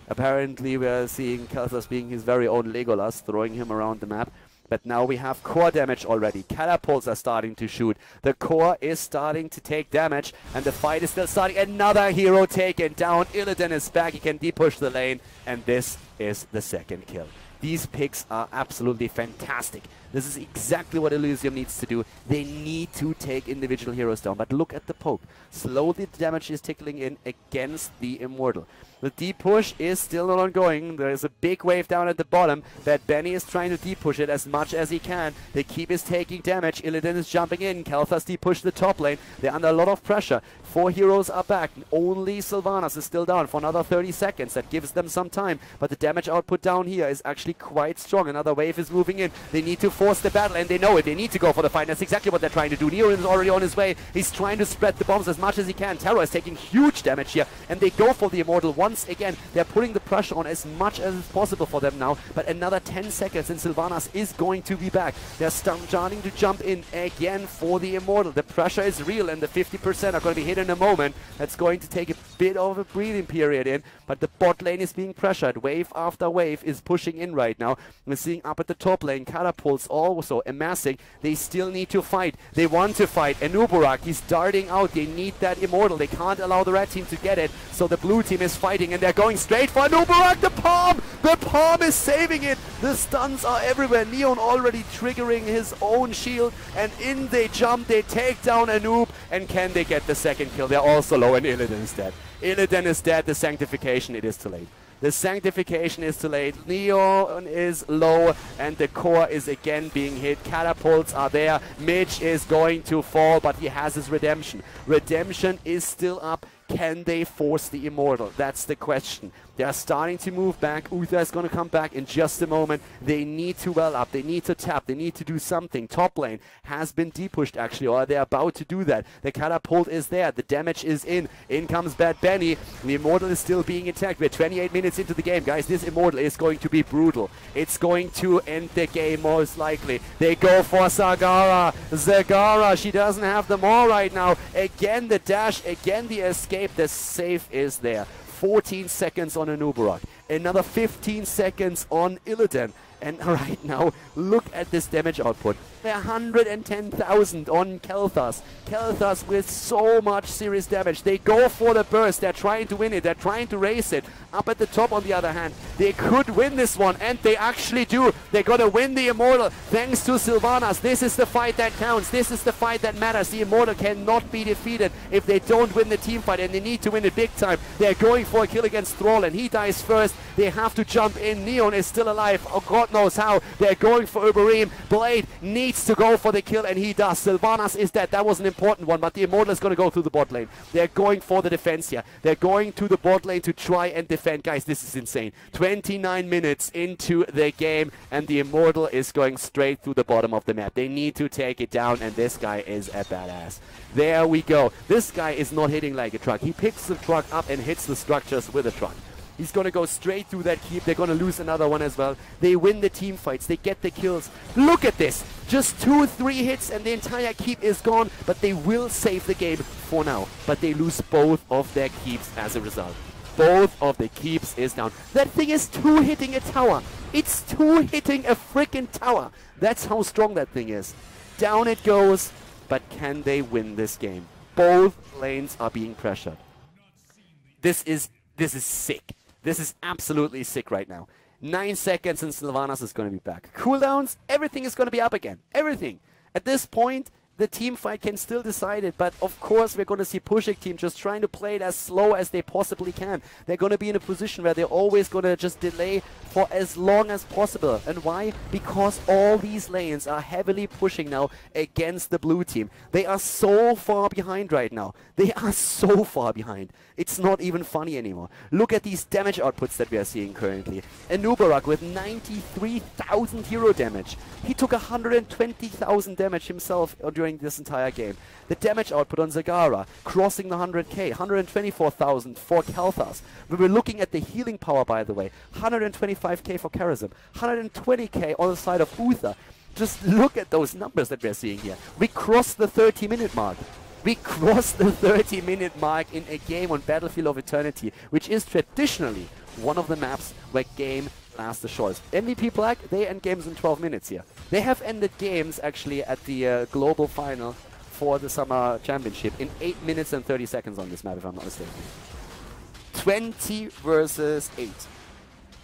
Apparently we're seeing Khaldor being his very own Legolas, throwing him around the map. But now we have core damage already. Catapults are starting to shoot. The core is starting to take damage. And the fight is still starting. Another hero taken down. Illidan is back. He can depush the lane. And this is the second kill. These picks are absolutely fantastic. This is exactly what Elysium needs to do. They need to take individual heroes down. But look at the poke. Slowly the damage is tickling in against the Immortal. The deep push is still not ongoing. There is a big wave down at the bottom. That Benny is trying to deep push it as much as he can. The keep is taking damage. Illidan is jumping in. Khaldor's deep push the top lane. They're under a lot of pressure. 4 heroes are back. Only Sylvanas is still down for another 30 seconds. That gives them some time. But the damage output down here is actually quite strong. Another wave is moving in. They need to force the battle, and they know it. They need to go for the fight. That's exactly what they're trying to do. Neo is already on his way. He's trying to spread the bombs as much as he can. Terror is taking huge damage here, and they go for the Immortal once again. They're putting the pressure on as much as is possible for them now, but another 10 seconds and Sylvanas is going to be back. They're starting to jump in again for the Immortal. The pressure is real, and the 50% are going to be hit in a moment. That's going to take a bit of a breathing period in, but the bot lane is being pressured. Wave after wave is pushing in right now. We're seeing up at the top lane, catapults also amassing. They still need to fight. They want to fight. Anubarak, he's darting out. They need that Immortal. They can't allow the red team to get it, so the blue team is fighting, and they're going straight for Anubarak. The palm! The palm is saving it. The stuns are everywhere. Neon already triggering his own shield, and in they jump. They take down Anub, and can they get the second kill? They're also low, and Illidan is dead. Illidan is dead. The Sanctification, it is too late. The Sanctification is too late. Neon is low, and the core is again being hit. Catapults are there. Mitch is going to fall, but he has his redemption. Redemption is still up. Can they force the Immortal? That's the question. They are starting to move back. Uther is going to come back in just a moment. They need to well up. They need to tap. They need to do something. Top lane has been depushed actually, or they're about to do that. The catapult is there. The damage is in. In comes Bad Benny. The Immortal is still being attacked. We're 28 minutes into the game, guys. This Immortal is going to be brutal. It's going to end the game most likely. They go for Zagara. Zagara, she doesn't have them all right now. Again the dash. Again the escape. The save is there. 14 seconds on Anubarak. Another 15 seconds on Illidan. And right now, look at this damage output. 110,000 on Khaldor. Khaldor with so much serious damage. They go for the burst. They're trying to win it. They're trying to race it. Up at the top, on the other hand, they could win this one, and they actually do. They're going to win the Immortal thanks to Sylvanas. This is the fight that counts. This is the fight that matters. The Immortal cannot be defeated if they don't win the team fight, and they need to win it big time. They're going for a kill against Thrall, and he dies first. They have to jump in. Neon is still alive. Oh, God knows how. They're going for Uberim. Blade needs to go for the kill, and he does. Sylvanas is dead. That was an important one, but the Immortal is going to go through the bot lane. They're going for the defense here. They're going to the bot lane to try and defend. Guys, this is insane. 29 minutes into the game, and the Immortal is going straight through the bottom of the map. They need to take it down, and this guy is a badass. There we go. This guy is not hitting like a truck. He picks the truck up and hits the structures with a truck. He's going to go straight through that keep. They're going to lose another one as well. They win the team fights. They get the kills. Look at this. Just 2-3 hits and the entire keep is gone. But they will save the game for now. But they lose both of their keeps as a result. Both of the keeps is down. That thing is 2 hitting a tower. It's 2 hitting a freaking tower. That's how strong that thing is. Down it goes. But can they win this game? Both lanes are being pressured. This is sick. This is absolutely sick right now. 9 seconds and Sylvanas is going to be back. Cooldowns, everything is going to be up again. Everything. At this point, the team fight can still decide it, but of course we're going to see Puszek team just trying to play it as slow as they possibly can. They're going to be in a position where they're always going to just delay for as long as possible. And why? Because all these lanes are heavily pushing now against the blue team. They are so far behind right now. They are so far behind. It's not even funny anymore. Look at these damage outputs that we are seeing currently. Anubarak with 93,000 hero damage. He took 120,000 damage himself during this entire game. The damage output on Zagara crossing the 100k, 124,000 for Kalthas. We were looking at the healing power, by the way, 125k for Karazim, 120k on the side of Uther. Just look at those numbers that we're seeing here. We crossed the 30-minute mark. We crossed the 30-minute mark in a game on Battlefield of Eternity, which is traditionally one of the maps where game lasts the shortest. MVP Black, they end games in 12 minutes here. They have ended games actually at the global final for the Summer Championship in 8 minutes and 30 seconds on this map, if I'm not mistaken. 20 versus 8.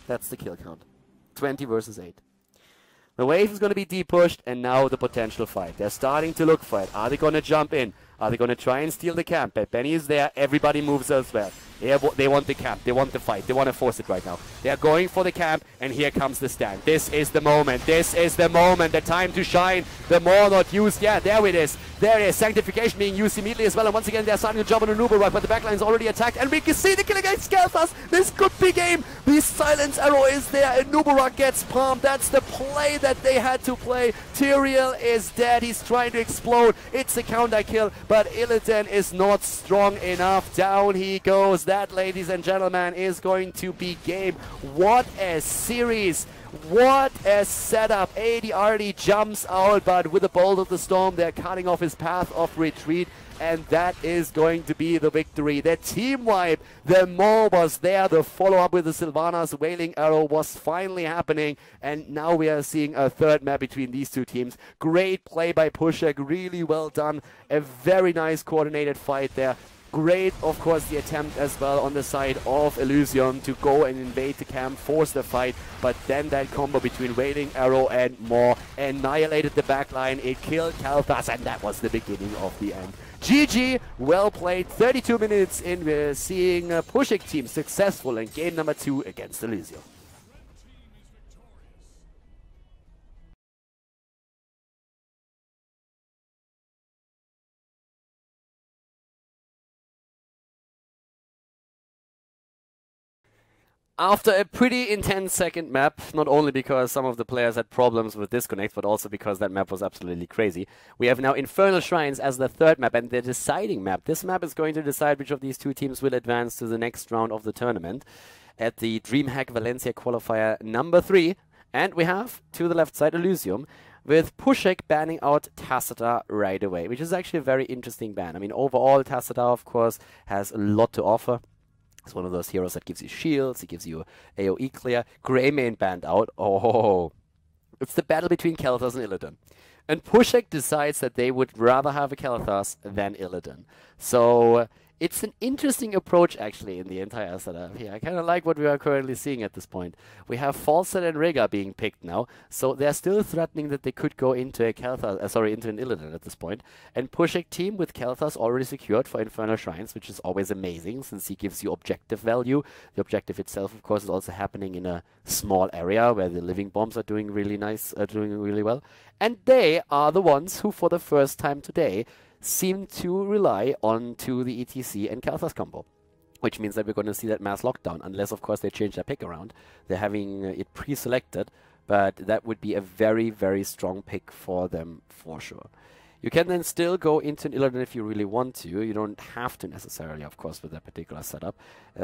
That's the kill count. 20 versus 8. The wave is going to be depushed, and now the potential fight. They're starting to look for it. Are they going to jump in? Are they going to try and steal the camp? Benny is there. Everybody moves elsewhere. They want the camp. They want the fight. They want to force it right now. They are going for the camp, and here comes the stand. This is the moment. This is the moment. The time to shine. The more not used. Yeah, there it is. There it is. Sanctification being used immediately as well. And once again, they're starting to jump on a Nubarak, but the backline is already attacked. And we can see the kill against Kalthas. This could be game. The silence arrow is there, and Nubarak gets palmed. That's the play that they had to play. Tyrael is dead. He's trying to explode. It's a counter kill, but Illidan is not strong enough. Down he goes. That, ladies and gentlemen, is going to be game. What a series. What a setup. ADRD jumps out, but with a Bolt of the Storm, they're cutting off his path of retreat. And that is going to be the victory. The team wipe, the Maw was there. The follow-up with the Sylvanas Wailing Arrow was finally happening. And now we are seeing a third map between these two teams. Great play by Puszek, really well done. A very nice coordinated fight there. Great, of course, the attempt as well on the side of Elysium to go and invade the camp, force the fight, but then that combo between Wailing Arrow and Maw annihilated the backline. It killed Kalthas, and that was the beginning of the end. GG, well played. 32 minutes in, we're seeing Puszek team successful in game number 2 against Elysium. After a pretty intense second map, not only because some of the players had problems with disconnect, but also because that map was absolutely crazy, we have now Infernal Shrines as the third map and the deciding map. This map is going to decide which of these two teams will advance to the next round of the tournament at the Dreamhack Valencia qualifier number 3. And we have, to the left side, Elysium, with Puszek banning out Tacita right away, which is actually a very interesting ban. I mean, overall, Tacita, of course, has a lot to offer. It's one of those heroes that gives you shields, he gives you AoE clear. Greymane banned out. Oh, it's the battle between Kalthas and Illidan. And Puszek decides that they would rather have a Kalthas than Illidan. So it's an interesting approach, actually, in the entire setup here. I kind of like what we are currently seeing at this point. We have Falset and Rhaegar being picked now, so they're still threatening that they could go into a Kalthas, into an Illidan at this point. And Puszek team with Kalthas already secured for Infernal Shrines, which is always amazing, since he gives you objective value. The objective itself, of course, is also happening in a small area where the living bombs are doing really nice, doing really well. And they are the ones who, for the first time today, seem to rely on the ETC and Kalthas combo, which means that we're going to see that mass lockdown, unless, of course, they change their pick around. They're having it pre-selected, but that would be a very, very strong pick for them, for sure. You can then still go into an Illidan if you really want to. You don't have to necessarily, of course, with that particular setup.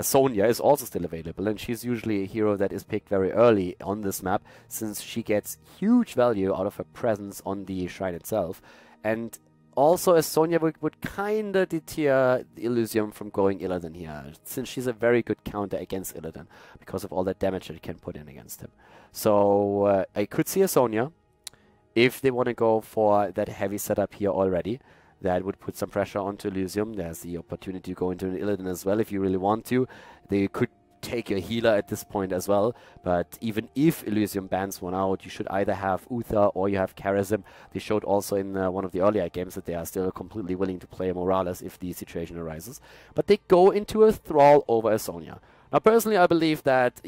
Sonya is also still available, and she's usually a hero that is picked very early on this map, since she gets huge value out of her presence on the shrine itself. And also, as Sonya would kind of deter Elysium from going Illidan here, since she's a very good counter against Illidan, because of all that damage that it can put in against him. So, I could see a Sonya, if they want to go for that heavy setup here already. That would put some pressure onto Elysium. There's the opportunity to go into an Illidan as well, if you really want to. They could take your healer at this point as well. But even if Elysium bans one out, you should either have Uther or you have Charism. They showed also in one of the earlier games that they are still completely willing to play Morales if the situation arises. But they go into a Thrall over a Sonya. Now, personally, I believe that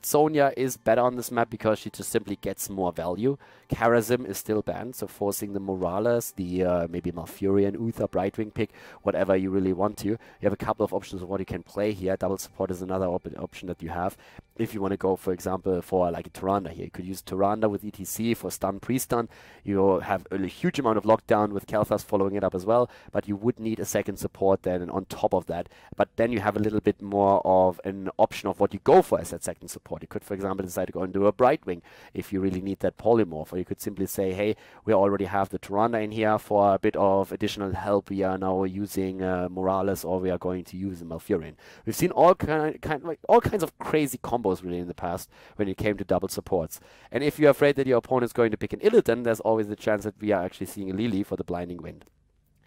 Sonya is better on this map because she just simply gets more value. Charism is still banned, so forcing the Morales, the maybe Malfurion, Uther, Brightwing pick, whatever you really want to. You have a couple of options of what you can play here. Double support is another option that you have. If you want to go, for example, for like a Tyrande here, you could use Tyrande with ETC for stun, pre-stun. You have a huge amount of lockdown with Kalthas following it up as well, but you would need a second support then on top of that. But then you have a little bit more of an option of what you go for as that second support. You could, for example, decide to go and do a Brightwing if you really need that polymorph, or you could simply say, hey, we already have the Tyrande in here for a bit of additional help. We are now using Morales, or we are going to use Malfurion. We've seen all kinds of crazy combos really in the past when it came to double supports. And if you're afraid that your opponent's going to pick an Illidan, there's always the chance that we are actually seeing a Lily for the Blinding Wind.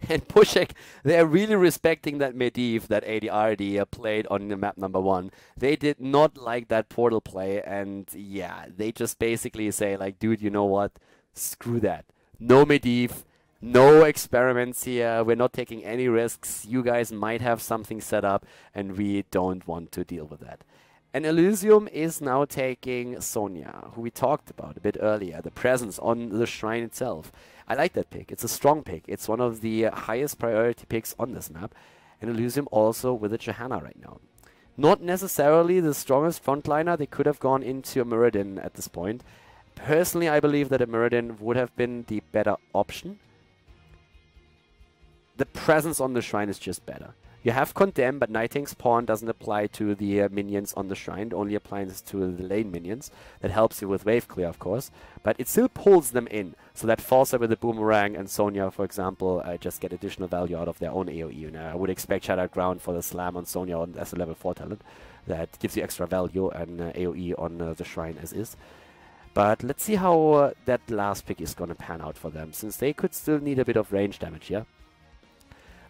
And Puszek, they're really respecting that Medivh that ADRD played on the map number 1. They did not like that portal play, and yeah, they just basically say like, dude, you know what? Screw that. No Medivh, no experiments here. We're not taking any risks. You guys might have something set up, and we don't want to deal with that. And Elysium is now taking Sonya, who we talked about a bit earlier, the presence on the shrine itself. I like that pick. It's a strong pick. It's one of the highest priority picks on this map. And Elysium also with a Johanna right now. Not necessarily the strongest frontliner. They could have gone into a Muradin at this point. Personally, I believe that a Muradin would have been the better option. The presence on the shrine is just better. You have Condemn, but Nightwing's Pawn doesn't apply to the minions on the shrine. It only applies to the lane minions. That helps you with wave clear, of course. But it still pulls them in. So that Falsa with the Boomerang and Sonya, for example, just get additional value out of their own AoE. And I would expect Shattered Ground for the Slam on Sonya as a level 4 talent. That gives you extra value and AoE on the shrine as is. But let's see how that last pick is going to pan out for them, since they could still need a bit of range damage here.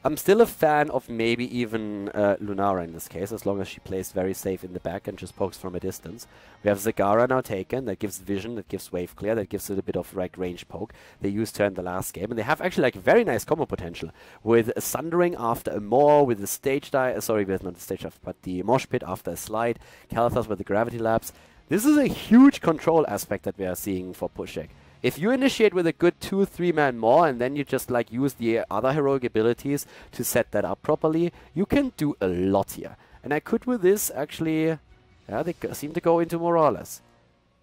I'm still a fan of maybe even Lunara in this case, as long as she plays very safe in the back and just pokes from a distance. We have Zagara now taken, that gives vision, that gives wave clear, that gives it a bit of like range poke. They used her in the last game, and they have actually like very nice combo potential with a Sundering after a Maw, with the stage dive, sorry, with not the stage dive, but the Mosh Pit after a slide, Kalthas with the Gravity Lapse. This is a huge control aspect that we are seeing for Puszek. If you initiate with a good 2-3 man Maw and then you just like use the other heroic abilities to set that up properly, you can do a lot here. And I could with this actually, yeah, they seem to go into Morales.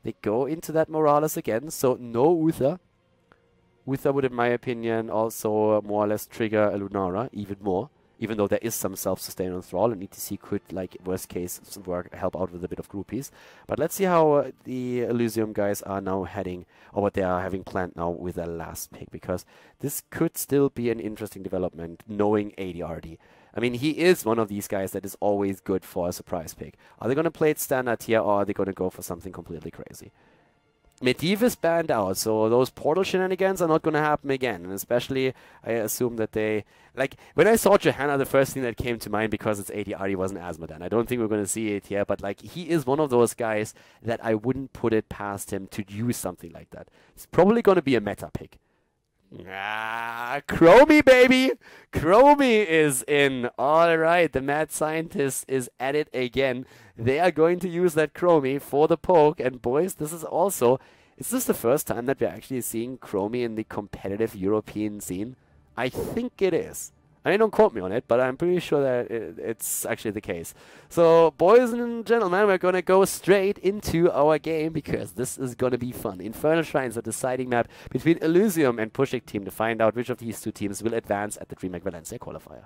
They go into that Morales again, so no Uther. Uther would, in my opinion, also more or less trigger a Lunara even more. Even though there is some self-sustain on Thrall, and ETC could, like, worst case, help out with a bit of groupies. But let's see how the Elysium guys are now heading, or what they are having planned now with their last pick, because this could still be an interesting development, knowing ADRD. I mean, he is one of these guys that is always good for a surprise pick. Are they going to play it standard here, or are they going to go for something completely crazy? Medivh is banned out, so those portal shenanigans are not going to happen again. And especially, I assume that they... Like, when I saw Johanna, the first thing that came to mind, because it's ADR, he wasn't Asmodan. I don't think we're going to see it here, but, like, he is one of those guys that I wouldn't put it past him to use something like that. It's probably going to be a meta pick. Ah, Chromie, baby! Chromie is in. Alright, the mad scientist is at it again. They are going to use that Chromie for the poke. And boys, this is also... Is this the first time that we're actually seeing Chromie in the competitive European scene? I think it is. I mean, don't quote me on it, but I'm pretty sure that it's actually the case. So, boys and gentlemen, we're going to go straight into our game, because this is going to be fun. Infernal Shrines, a deciding map between Elysium and Puszek team to find out which of these two teams will advance at the Dreamhack Valencia qualifier.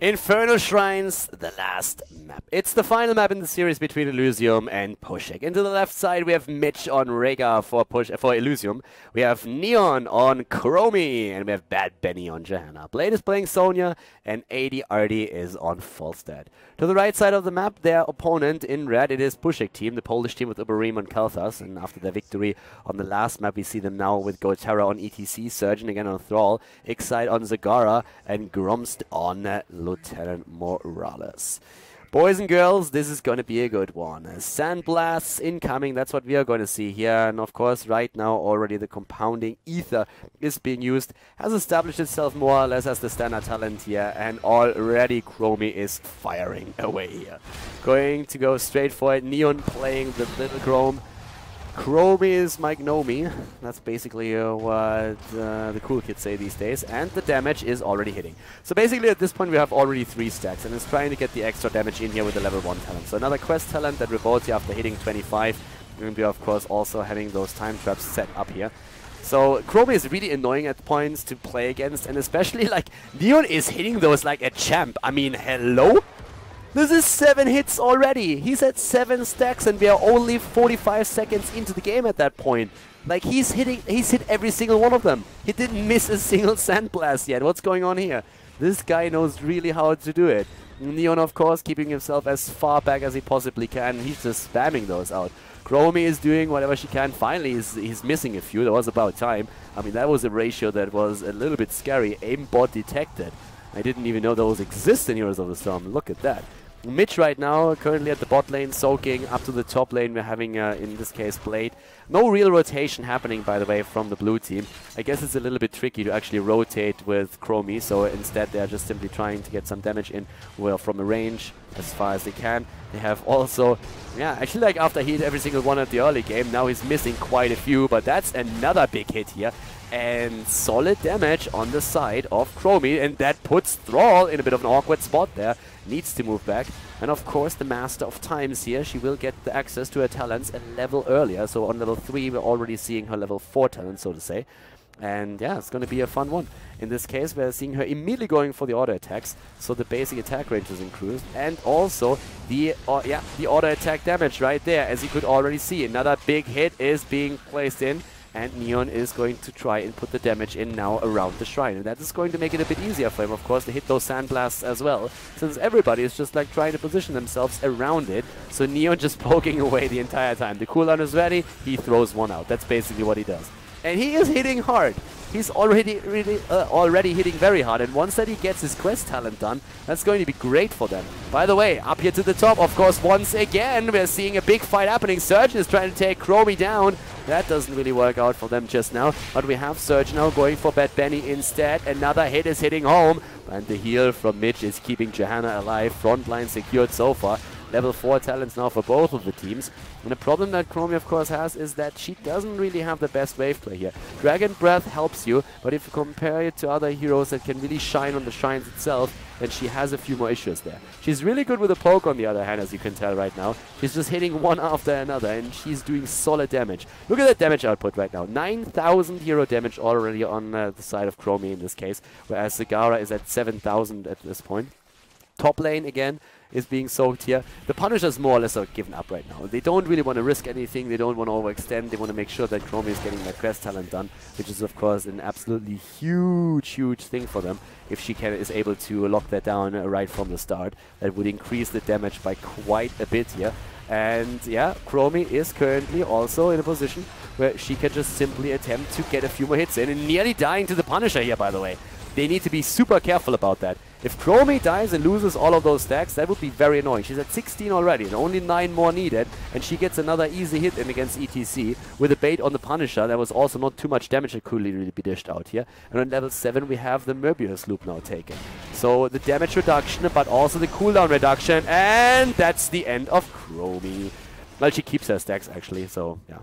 Infernal Shrines, the last map. It's the final map in the series between Elysium and Puszek. And to the left side, we have Mitch on Rega for Elysium. We have Neon on Chromie. And we have Bad Benny on Johanna. Blade is playing Sonya, and ADRD is on Falstad. To the right side of the map, their opponent in red, it is Puszek team, the Polish team with Uberim on Kalthas. And after their victory on the last map, we see them now with Goterra on ETC, Surgeon again on Thrall, Excite on Zagara, and Gromst on Lieutenant Morales. Boys and girls, this is going to be a good one. Sandblasts incoming, that's what we are going to see here. And of course, right now already the compounding ether is being used. Has established itself more or less as the standard talent here. And already Chromie is firing away here. Going to go straight for it. Neon playing the little Chrome. Chromie is my Gnomie. That's basically what the cool kids say these days. And the damage is already hitting. So basically at this point we have already 3 stacks. And it's trying to get the extra damage in here with the level 1 talent. So another quest talent that revolts you after hitting 25. And we are of course also having those time traps set up here. So Chromie is really annoying at points to play against. And especially like Neon is hitting those like a champ. I mean, hello? This is 7 hits already. He's at 7 stacks and we are only 45 seconds into the game at that point. Like he's hit every single one of them. He didn't miss a single sandblast yet. What's going on here? This guy knows really how to do it. Neon of course keeping himself as far back as he possibly can. He's just spamming those out. Chromie is doing whatever she can. Finally he's missing a few. That was about time. I mean that was a ratio that was a little bit scary. Aimbot detected. I didn't even know those exist in Heroes of the Storm. Look at that. Mitch right now, currently at the bot lane, soaking up to the top lane. We're having, in this case, Blade. No real rotation happening, by the way, from the blue team. I guess it's a little bit tricky to actually rotate with Chromie, so instead they're just simply trying to get some damage in well, from a range as far as they can. They have also, yeah, actually like after he hit every single one at the early game, now he's missing quite a few, but that's another big hit here. And solid damage on the side of Chromie, and that puts Thrall in a bit of an awkward spot there. Needs to move back. And of course the Master of Times here, she will get the access to her talents a level earlier. So on level 3 we're already seeing her level 4 talent, so to say. And yeah, it's going to be a fun one. In this case we're seeing her immediately going for the auto attacks, so the basic attack range is increased. And also the auto attack damage right there, as you could already see. Another big hit is being placed in. And Neon is going to try and put the damage in now around the shrine. And that is going to make it a bit easier for him, of course, to hit those sandblasts as well. Since everybody is just like trying to position themselves around it. So Neon just poking away the entire time. The cooldown is ready, he throws one out. That's basically what he does. And he is hitting hard. He's already hitting very hard, and once that he gets his quest talent done, that's going to be great for them. By the way, up here to the top, of course, once again, we're seeing a big fight happening. Surge is trying to take Chromie down. That doesn't really work out for them just now, but we have Surge now going for Bad Benny instead. Another hit is hitting home, and the heal from Mitch is keeping Johanna alive. Frontline secured so far. Level 4 talents now for both of the teams. And the problem that Chromie of course has is that she doesn't really have the best wave play here. Dragon Breath helps you, but if you compare it to other heroes that can really shine on the shrines itself, then she has a few more issues there. She's really good with a poke on the other hand, as you can tell right now. She's just hitting one after another, and she's doing solid damage. Look at that damage output right now. 9,000 hero damage already on the side of Chromie in this case, whereas Zagara is at 7,000 at this point. Top lane again is being soaked here. The Punishers more or less are given up right now. They don't really want to risk anything. They don't want to overextend. They want to make sure that Chromie is getting that quest talent done, which is of course an absolutely huge thing for them. If she is able to lock that down right from the start, that would increase the damage by quite a bit here. And yeah, Chromie is currently also in a position where she can just simply attempt to get a few more hits in, and nearly dying to the Punisher here, by the way. They need to be super careful about that. If Chromie dies and loses all of those stacks, that would be very annoying. She's at 16 already, and only 9 more needed, and she gets another easy hit in against ETC with a bait on the Punisher. There was also not too much damage that could really be dished out here. And on level 7 we have the Möbius loop now taken. So the damage reduction, but also the cooldown reduction, and that's the end of Chromie. Well, she keeps her stacks actually, so yeah.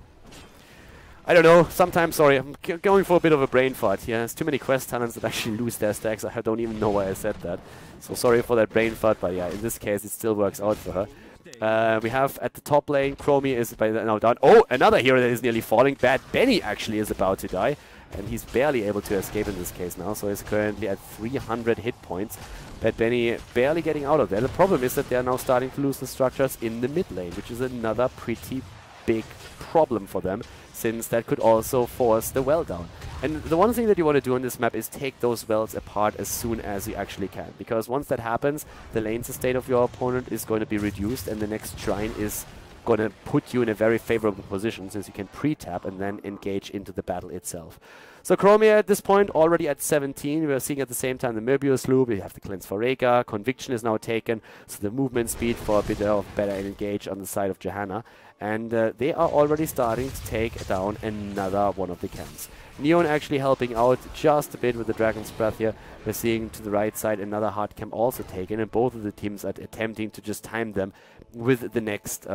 I don't know, sometimes, sorry, I'm going for a bit of a brain fart here. There's too many quest talents that actually lose their stacks. I don't even know why I said that. So sorry for that brain fart, but yeah, in this case it still works out for her. We have at the top lane, Chromie is by now down. Oh, another hero that is nearly falling. Bad Benny actually is about to die. And he's barely able to escape in this case now, so he's currently at 300 hit points. Bad Benny barely getting out of there. The problem is that they're now starting to lose the structures in the mid lane, which is another pretty big problem for them, since that could also force the well down. And the one thing that you want to do on this map is take those wells apart as soon as you actually can, because once that happens, the lane sustain of your opponent is going to be reduced, and the next shrine is going to put you in a very favorable position since you can pre-tap and then engage into the battle itself. So Chromie at this point already at 17. We are seeing at the same time the Möbius loop. We have the Cleanse for Reka. Conviction is now taken. So the movement speed for a bit of better engage on the side of Johanna. And they are already starting to take down another one of the camps. Neon actually helping out just a bit with the Dragon's Breath here. We're seeing to the right side another hard camp also taken, and both of the teams are attempting to just time them with the next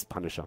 Punisher.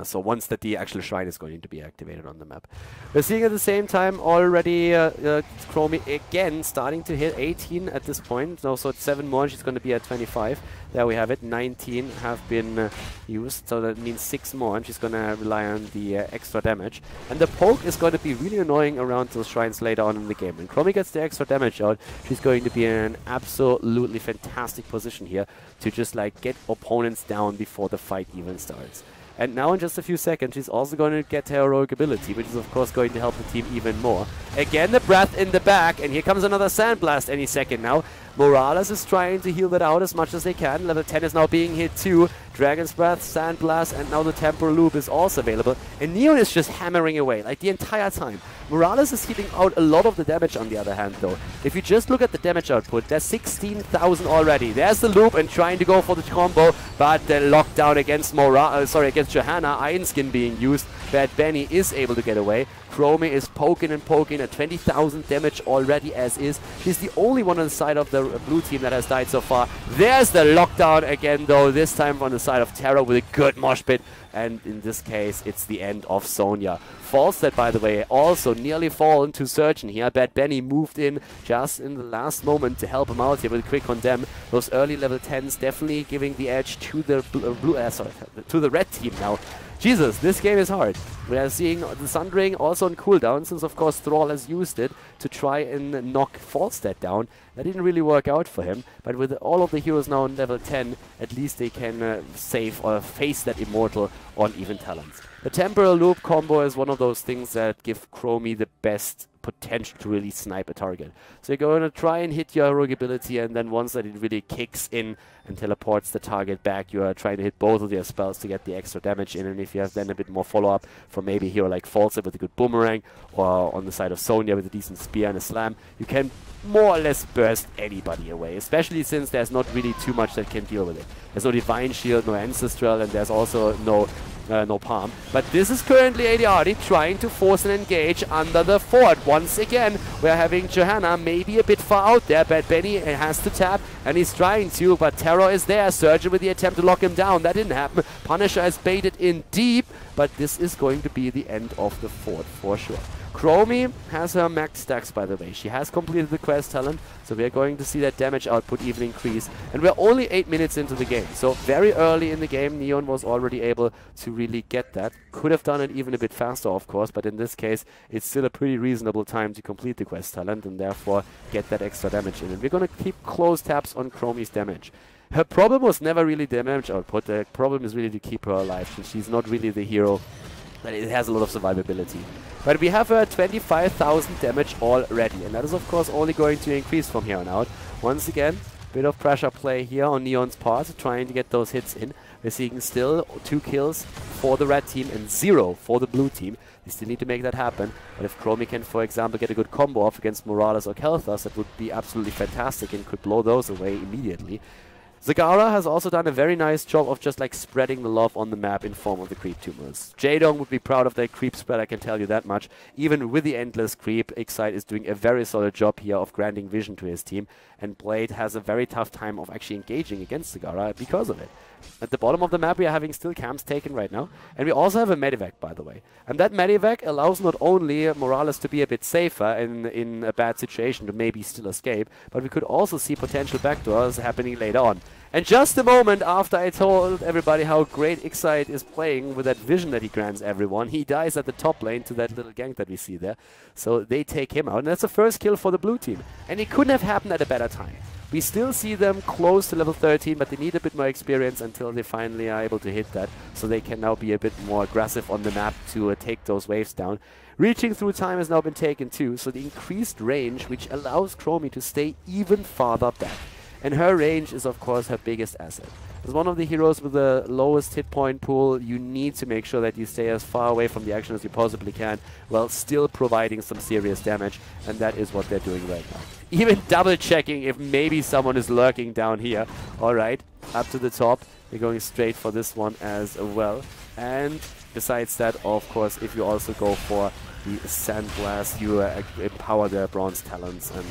So once that the actual shrine is going to be activated on the map. We're seeing at the same time already Chromie again starting to hit 18 at this point. No, so it's 7 more and she's going to be at 25. There we have it. 19 have been used, so that means 6 more and she's going to rely on the extra damage. And the poke is going to be really annoying around those shrines later on in the game. When Chromie gets the extra damage out, she's going to be in an absolutely fantastic position here to just like get opponents down before the fight even starts. And now in just a few seconds, she's also going to get her heroic ability, which is of course going to help the team even more. Again, the breath in the back, and here comes another Sandblast any second now. Morales is trying to heal that out as much as they can. Level 10 is now being hit too. Dragon's Breath, Sandblast, and now the Temporal Loop is also available. And Neon is just hammering away, like the entire time. Morales is healing out a lot of the damage on the other hand though. If you just look at the damage output, there's 16,000 already. There's the loop and trying to go for the combo, but the lockdown against against Johanna, Iron Skin being used. Bad Benny is able to get away. Chromie is poking and poking at 20,000 damage already as is. She's the only one on the side of the blue team that has died so far. There's the lockdown again though, this time on the side of Terra with a good mosh pit. And in this case, it's the end of Sonya. Falstad, by the way, also nearly fallen to Surgeon here. Bad Benny moved in just in the last moment to help him out here with a quick condemn. Those early level 10s definitely giving the edge to the to the red team now. Jesus, this game is hard. We are seeing the Sundering also on cooldown, since of course Thrall has used it to try and knock Falstad down. That didn't really work out for him, but with all of the heroes now on level 10, at least they can save or face that Immortal on even talents. The Temporal Loop combo is one of those things that give Chromie the best potential to really snipe a target. So you're going to try and hit your heroic ability, and then once that it really kicks in and teleports the target back, you are trying to hit both of your spells to get the extra damage in. And if you have then a bit more follow-up from maybe a hero like Falstad with a good boomerang, or on the side of Sonya with a decent spear and a slam, you can more or less burst anybody away, especially since there's not really too much that can deal with it. There's no Divine Shield, no Ancestral, and there's also no Palm. But this is currently Adiardi trying to force an engage under the fort. Once again, we're having Johanna maybe a bit far out there. Bad Benny has to tap, and he's trying to, but Terror is there. Surgeon with the attempt to lock him down. That didn't happen. Punisher is baited in deep, but this is going to be the end of the fort for sure. Chromie has her max stacks, by the way. She has completed the quest talent, so we are going to see that damage output even increase. And we're only 8 minutes into the game, so very early in the game, Neon was already able to really get that. Could have done it even a bit faster, of course, but in this case, it's still a pretty reasonable time to complete the quest talent and therefore get that extra damage in. And we're going to keep close tabs on Chromie's damage. Her problem was never really damage output. The problem is really to keep her alive, since she's not really the hero that it has a lot of survivability. But we have 25,000 damage already, and that is of course only going to increase from here on out. Once again, bit of pressure play here on Neon's part, trying to get those hits in. We're seeing still 2 kills for the red team and 0 for the blue team. They still need to make that happen, but if Chromie can, for example, get a good combo off against Morales or Kel'Thas, that would be absolutely fantastic and could blow those away immediately. Zagara has also done a very nice job of just like spreading the love on the map in form of the creep tumors. Jaedong would be proud of that creep spread, I can tell you that much. Even with the endless creep, Excite is doing a very solid job here of granting vision to his team, and Blade has a very tough time of actually engaging against Zagara because of it. At the bottom of the map, we are having still camps taken right now, and we also have a Medivh, by the way. And that Medivh allows not only Morales to be a bit safer in a bad situation to maybe still escape, but we could also see potential backdoors happening later on. And just a moment after I told everybody how great Excite is playing with that vision that he grants everyone, he dies at the top lane to that little gank that we see there. So they take him out, and that's the first kill for the blue team. And it couldn't have happened at a better time. We still see them close to level 13, but they need a bit more experience until they finally are able to hit that, so they can now be a bit more aggressive on the map to take those waves down. Reaching through time has now been taken too, so the increased range, which allows Chromie to stay even farther back. And her range is of course her biggest asset. As one of the heroes with the lowest hit point pool, you need to make sure that you stay as far away from the action as you possibly can, while still providing some serious damage, and that is what they're doing right now. Even double checking if maybe someone is lurking down here. Alright, up to the top. They're going straight for this one as well. And besides that, of course, if you also go for the Sandblast, you empower the Bronze Talents, and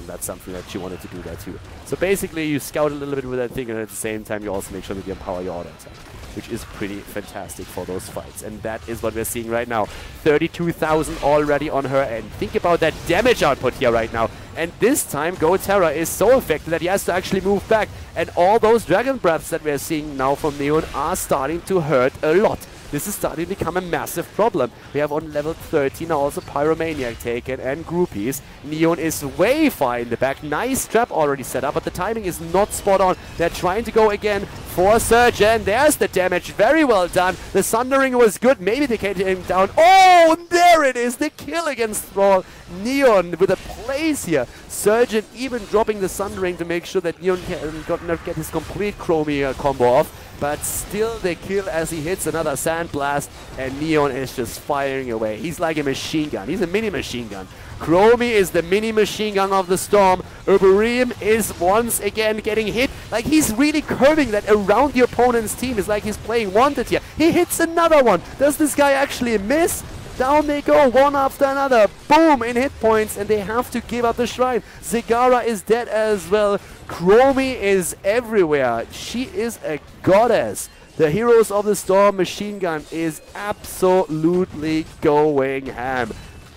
that's something that you wanted to do there too. So basically, you scout a little bit with that thing, and at the same time, you also make sure that you empower your auto attack, which is pretty fantastic for those fights. And that is what we're seeing right now. 32,000 already on her end. Think about that damage output here right now. And this time, GoTerra is so effective that he has to actually move back. And all those Dragon Breaths that we're seeing now from Neon are starting to hurt a lot. This is starting to become a massive problem. We have on level 13 now also Pyromaniac taken and Groupies. Neon is way far in the back. Nice trap already set up, but the timing is not spot on. They're trying to go again for Surgeon. There's the damage. Very well done. The Sundering was good. Maybe they can take him down. Oh, and there it is. The kill against Thrall. Neon with a place here. Surgeon even dropping the Sundering to make sure that Neon cannot get his complete Chromie combo off. But still the kill as he hits another Sandblast, and Neon is just firing away. He's like a machine gun. He's a mini machine gun. Chromie is the mini machine gun of the storm. Uberim is once again getting hit. Like, he's really curving that around the opponent's team. It's like he's playing Wanted here. He hits another one. Does this guy actually miss? Down they go, one after another. Boom, in hit points, and they have to give up the shrine. Zigara is dead as well. Chromie is everywhere. She is a goddess. The Heroes of the Storm machine gun is absolutely going ham.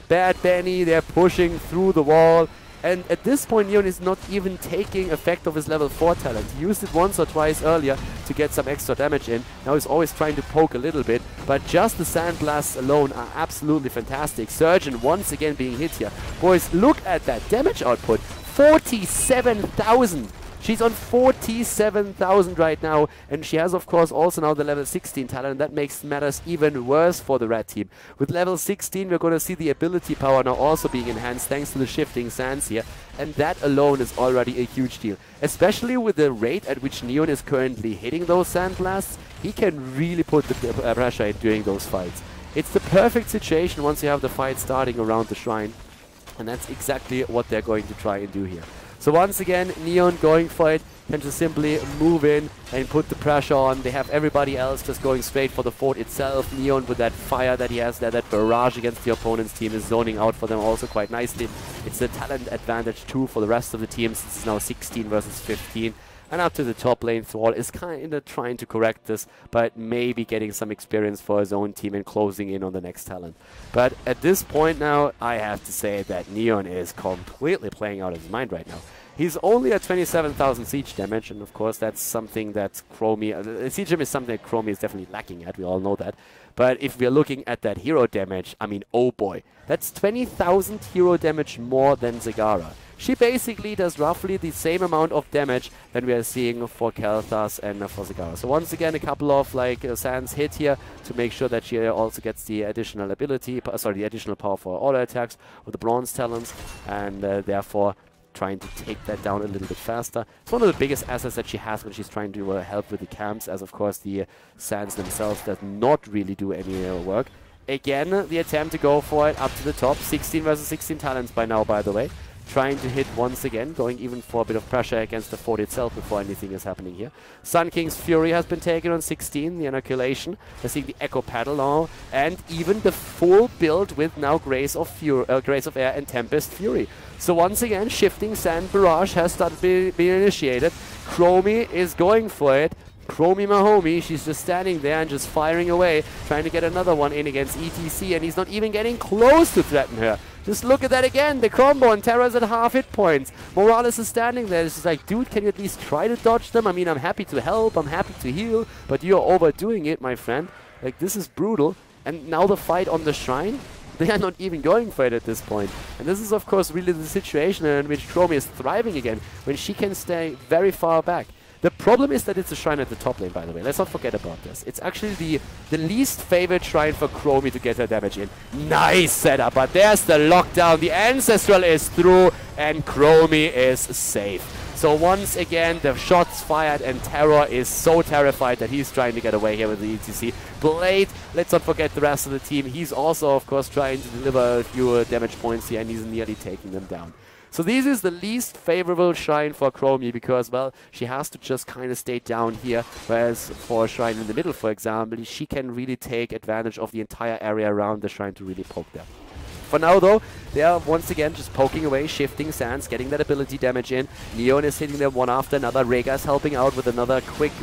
Bad Benny, they're pushing through the wall. And at this point, Neon is not even taking effect of his level 4 talent. He used it once or twice earlier to get some extra damage in. Now he's always trying to poke a little bit, but just the Sandblasts alone are absolutely fantastic. Surgeon once again being hit here. Boys, look at that damage output. 47,000. She's on 47,000 right now, and she has, of course, also now the level 16 talent. That makes matters even worse for the red team. With level 16, we're going to see the ability power now also being enhanced thanks to the shifting sands here, and that alone is already a huge deal. Especially with the rate at which Neon is currently hitting those Sandblasts, he can really put the pressure in during those fights. It's the perfect situation once you have the fight starting around the shrine, and that's exactly what they're going to try and do here. So once again, Neon going for it, can just simply move in and put the pressure on. They have everybody else just going straight for the fort itself. Neon with that fire that he has there, that barrage against the opponent's team is zoning out for them also quite nicely. It's the talent advantage too for the rest of the teams. It's now 16 versus 15. And up to the top lane, Thrall is kind of trying to correct this, but maybe getting some experience for his own team and closing in on the next talent. But at this point now, I have to say that Neon is completely playing out of his mind right now. He's only at 27,000 siege damage, and of course that's something that Chromie... siege damage is something that Chromie is definitely lacking at, we all know that. But if we're looking at that hero damage, I mean, oh boy. That's 20,000 hero damage more than Zigara. She basically does roughly the same amount of damage than we are seeing for Kel'Thas and for Zigara. So once again, a couple of sands hit here to make sure that she also gets the additional ability, the additional power for auto attacks with the bronze talents, and therefore trying to take that down a little bit faster. It's one of the biggest assets that she has when she's trying to help with the camps, as of course the sands themselves does not really do any work. Again, the attempt to go for it up to the top. 16 versus 16 talents by now, by the way. Trying to hit once again, going even for a bit of pressure against the fort itself before anything is happening here. Sun King's Fury has been taken on 16, the inoculation. We're seeing the Echo Paddle now, and even the full build with now Grace of Air and Tempest Fury. So once again, shifting sand barrage has started being initiated. Chromie is going for it. Chromie Mahomie, she's just standing there and just firing away, trying to get another one in against ETC, and he's not even getting close to threaten her. Just look at that again, the combo, and Terra's at half hit points. Morales is standing there, it's just like, dude, can you at least try to dodge them? I mean, I'm happy to help, I'm happy to heal, but you're overdoing it, my friend. Like, this is brutal. And now the fight on the shrine? They are not even going for it at this point. And this is, of course, really the situation in which Chromie is thriving again, when she can stay very far back. The problem is that it's a shrine at the top lane, by the way. Let's not forget about this. It's actually the least favorite shrine for Chromie to get her damage in. Nice setup, but there's the lockdown. The Ancestral is through, and Chromie is safe. So once again, the shots fired, and Terror is so terrified that he's trying to get away here with the ETC. Blade, let's not forget the rest of the team. He's also, of course, trying to deliver a few damage points here, and he's nearly taking them down. So this is the least favorable shrine for Chromie because, well, she has to just kind of stay down here, whereas for a shrine in the middle, for example, she can really take advantage of the entire area around the shrine to really poke them. For now, though, they are once again just poking away, shifting sands, getting that ability damage in. Neon is hitting them one after another. Rhaegar's helping out with another quick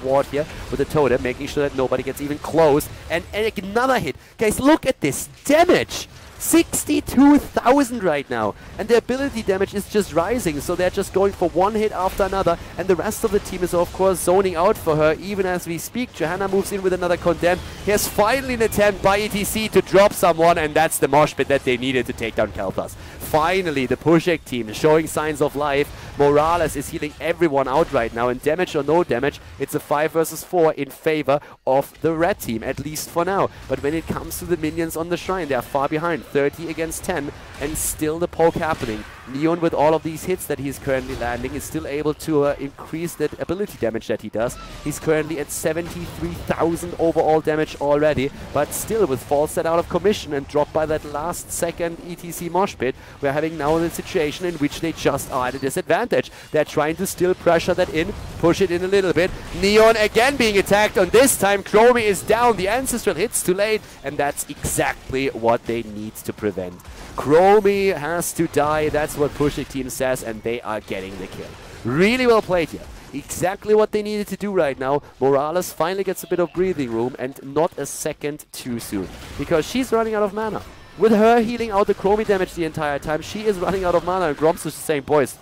ward here with the totem, making sure that nobody gets even close. And another hit. Guys, look at this damage! 62,000 right now, and the ability damage is just rising, so they're just going for one hit after another, and the rest of the team is of course zoning out for her even as we speak. Johanna moves in with another condemn. Here's finally an attempt by ETC to drop someone, and that's the mosh pit that they needed to take down Khaldor. Finally, the Puszek team is showing signs of life. Morales is healing everyone out right now, and damage or no damage, it's a 5 versus 4 in favor of the red team, at least for now. But when it comes to the minions on the shrine, they are far behind, 30 against 10, and still the poke happening. Neon, with all of these hits that he's currently landing, is still able to increase that ability damage that he does. He's currently at 73,000 overall damage already, but still with Fall set out of commission and dropped by that last second ETC mosh pit, we're having now the situation in which they just are at a disadvantage. They're trying to still pressure that in, push it in a little bit. Neon again being attacked, and this time Chromie is down. The Ancestral hits too late, and that's exactly what they need to prevent. Chromie has to die, that's what Puszek team says, and they are getting the kill. Really well played here. Exactly what they needed to do right now. Morales finally gets a bit of breathing room, and not a second too soon, because she's running out of mana. With her healing out the Chromie damage the entire time, she is running out of mana, and Groms is saying, boys,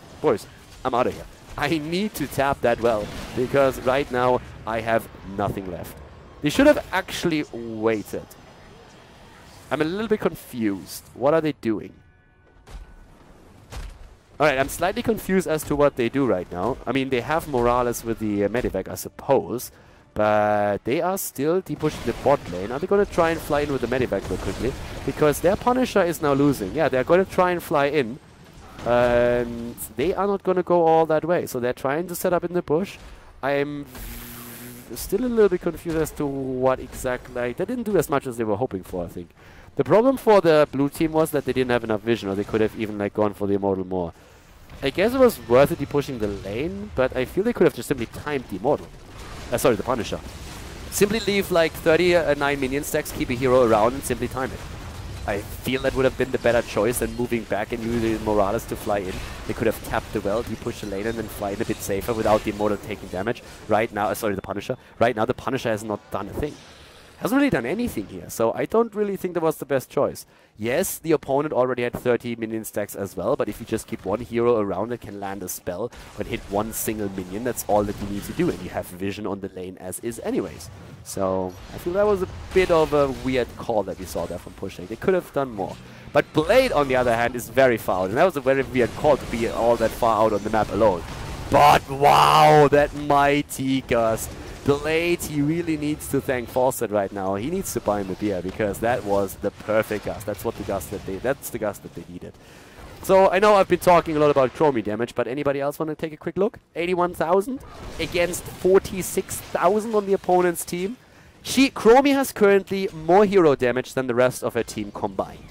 I'm out of here. I need to tap that well, because right now I have nothing left. They should have actually waited. I'm a little bit confused. What are they doing? Alright, I'm slightly confused as to what they do right now. I mean, they have Morales with the Medivh, I suppose, but they are still pushing the bot lane. Are they going to try and fly in with the Medivh real quickly? Because their Punisher is now losing. Yeah, they're going to try and fly in. And they are not going to go all that way. So they're trying to set up in the bush. I'm still a little bit confused as to what exactly... They didn't do as much as they were hoping for, I think. The problem for the blue team was that they didn't have enough vision, or they could have even gone for the Immortal more. I guess it was worth it pushing the lane, but I feel they could have just simply timed the Immortal. Sorry, the Punisher. Simply leave like 39 minion stacks, keep a hero around, and simply time it. I feel that would have been the better choice than moving back and using Morales to fly in. They could have tapped the well, push the lane, and then fly in a bit safer without the Immortal taking damage. Right now, sorry, the Punisher. Right now, the Punisher has not done a thing. Hasn't really done anything here, so I don't really think that was the best choice. Yes, the opponent already had 30 minion stacks as well, but if you just keep one hero around that can land a spell and hit one single minion, that's all that you need to do, and you have vision on the lane as is anyways. So I feel that was a bit of a weird call that we saw there from Puszek. They could have done more. But Blade, on the other hand, is very far out, and that was a very weird call to be all that far out on the map alone. But wow, that mighty gust. Blade, he really needs to thank Fawcett right now. He needs to buy him a beer, because that was the perfect gust. That's what the gust that that's the gust that they needed. So I know I've been talking a lot about Chromie damage, but anybody else want to take a quick look? 81,000 against 46,000 on the opponent's team. Chromie has currently more hero damage than the rest of her team combined.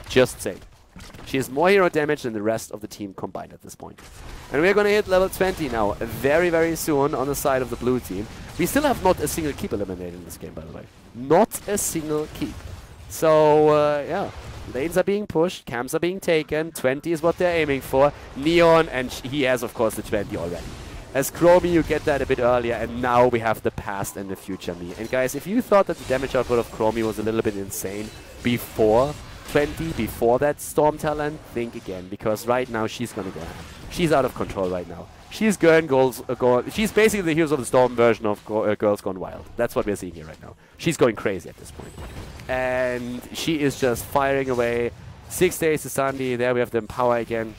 Just saying. She has more hero damage than the rest of the team combined at this point. And we're going to hit level 20 now, very, very soon on the side of the blue team. We still have not a single keep eliminated in this game, by the way. Not a single keep. So, yeah. Lanes are being pushed, camps are being taken, 20 is what they're aiming for. Neon, and he has, of course, the 20 already. As Chromie, you get that a bit earlier, and now we have the past and the future me. And guys, if you thought that the damage output of Chromie was a little bit insane before 20, before that Storm talent, think again, because right now she's gonna go. She's out of control right now. She's she's basically the Heroes of the Storm version of Girls Gone Wild. That's what we're seeing here right now. She's going crazy at this point. And she is just firing away. 6 days to Sunday, there we have them power again.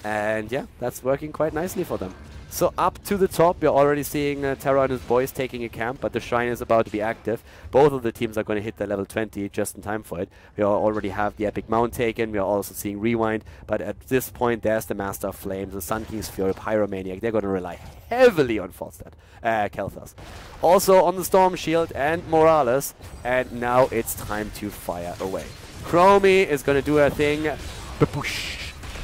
And yeah, that's working quite nicely for them. So up to the top, we're already seeing Terra and his boys taking a camp, but the Shrine is about to be active. Both of the teams are going to hit their level 20 just in time for it. We already have the Epic Mount taken, we are also seeing Rewind, but at this point there's the Master of Flames, the Sun King's Fury, Pyromaniac. They're going to rely heavily on Kelthas. Also on the Storm Shield and Morales, and now it's time to fire away. Chromie is going to do her thing.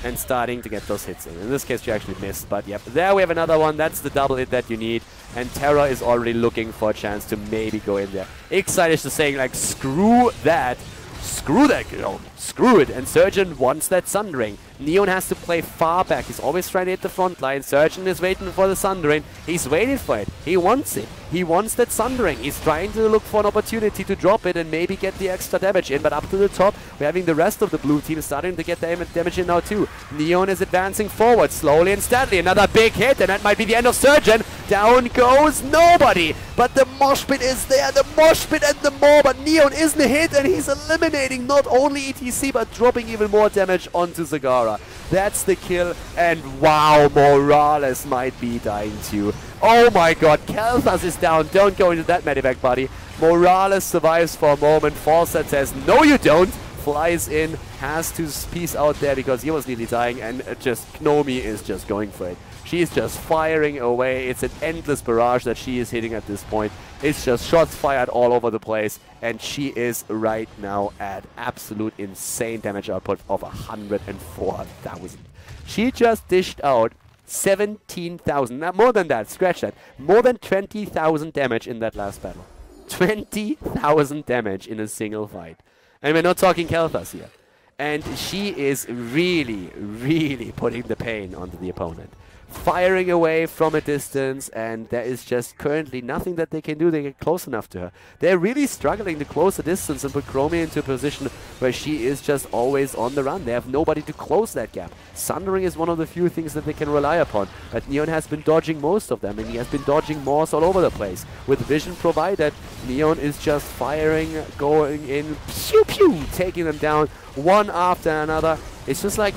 And starting to get those hits in. In this case, she actually missed, but yep. There we have another one. That's the double hit that you need. And Terra is already looking for a chance to maybe go in there. Ixide is just saying, like, screw that. Screw that, you know, screw it. And Surgeon wants that Sundering. Neon has to play far back. He's always trying to hit the front line. Surgeon is waiting for the Sundering. He's waiting for it. He wants it. He wants that Sundering. He's trying to look for an opportunity to drop it and maybe get the extra damage in. But up to the top, we're having the rest of the blue team starting to get the damage in now too. Neon is advancing forward slowly and steadily. Another big hit, and that might be the end of Surgeon. Down goes nobody. But the mosh pit is there. The mosh pit and the more. But Neon isn't hit, and he's eliminating not only ETC, but dropping even more damage onto Zagara. That's the kill, and wow, Morales might be dying too. Oh my god, Kelthas is down. Don't go into that medevac, buddy. Morales survives for a moment. Falstad says, no you don't. Flies in, has to peace out there because he was nearly dying, and just Chromie is just going for it. She's just firing away. It's an endless barrage that she is hitting at this point. It's just shots fired all over the place, and she is right now at absolute insane damage output of 104,000. She just dished out 17,000, not more than that, scratch that, more than 20,000 damage in that last battle. 20,000 damage in a single fight. And we're not talking Kelthas here. And she is really, really putting the pain onto the opponent. Firing away from a distance, and there is just currently nothing that they can do. They get close enough to her. They're really struggling to close the distance and put Chromie into a position where she is just always on the run. They have nobody to close that gap. Sundering is one of the few things that they can rely upon, but Neon has been dodging most of them, and he has been dodging Morse all over the place. With vision provided, Neon is just firing, going in, pew pew, taking them down one after another. It's just like,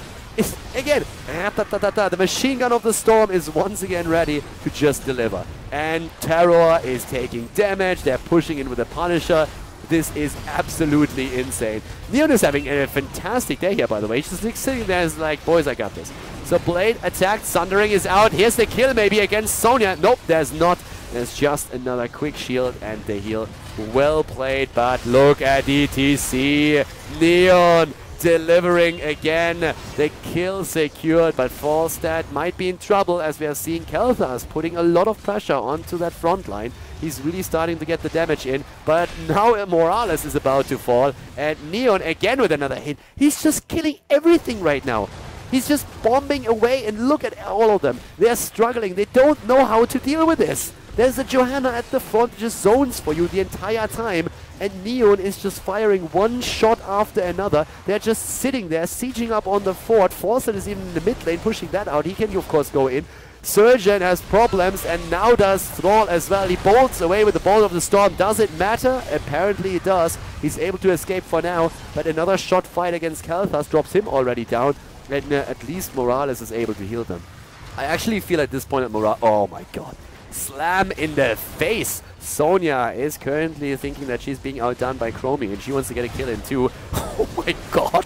again, the machine gun of the storm is once again ready to just deliver. And Terror is taking damage. They're pushing in with the Punisher. This is absolutely insane. Neon is having a fantastic day here, by the way. He's just sitting there and is like, boys, I got this. So Blade attacked. Sundering is out. Here's the kill maybe against Sonya. Nope, there's not. There's just another quick shield and the heal. Well played, but look at ETC. Neon delivering again. The kill secured, but Falstad might be in trouble as we are seeing Kelthas putting a lot of pressure onto that front line. He's really starting to get the damage in, but now Morales is about to fall, and Neon again with another hit. He's just killing everything right now. He's just bombing away, and look at all of them. They're struggling. They don't know how to deal with this. There's a Johanna at the front, just zones for you the entire time, and Neon is just firing one shot after another. They're just sitting there, sieging up on the fort. Falstad is even in the mid lane, pushing that out. He can, of course, go in. Surgeon has problems, and now does Thrall as well. He bolts away with the Bolt of the Storm. Does it matter? Apparently it does. He's able to escape for now, but another shot fight against Kelthas drops him already down, and at least Morales is able to heal them. I actually feel at this point that Morales... Oh my god. Slam in the face. Sonya is currently thinking that she's being outdone by Chromie, and she wants to get a kill in too. Oh my god.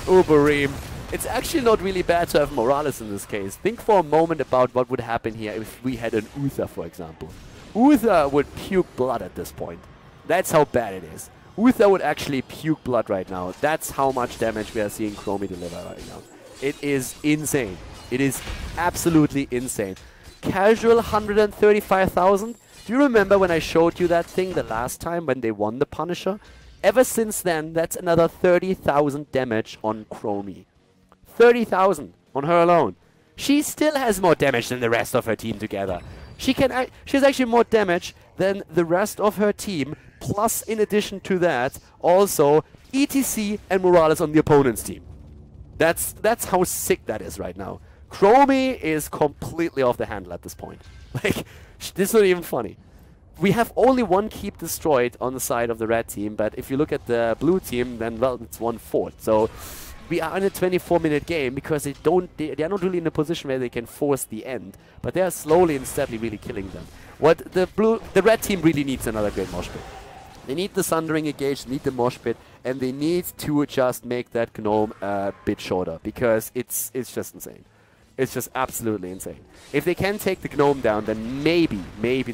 Uberim. It's actually not really bad to have Morales in this case. Think for a moment about what would happen here if we had an Uther, for example. Uther would puke blood at this point. That's how bad it is. Uther would actually puke blood right now. That's how much damage we are seeing Chromie deliver right now. It is insane. It is absolutely insane. Casual 135,000. Do you remember when I showed you that thing the last time when they won the Punisher? Ever since then, that's another 30,000 damage on Chromie. 30,000 on her alone. She still has more damage than the rest of her team together. She has actually more damage than the rest of her team, plus in addition to that, also ETC and Morales on the opponent's team. That's how sick that is right now. Chromie is completely off the handle at this point. Like, this is not even funny. We have only one keep destroyed on the side of the red team, but if you look at the blue team, then, well, it's one fort. So, we are in a 24-minute game because they are not really in a position where they can force the end, but they are slowly and steadily really killing them. What the red team really needs another great mosh pit. They need the Sundering engage, they need the mosh pit, and they need to just make that gnome a bit shorter because it's just insane. It's just absolutely insane. If they can take the gnome down, then maybe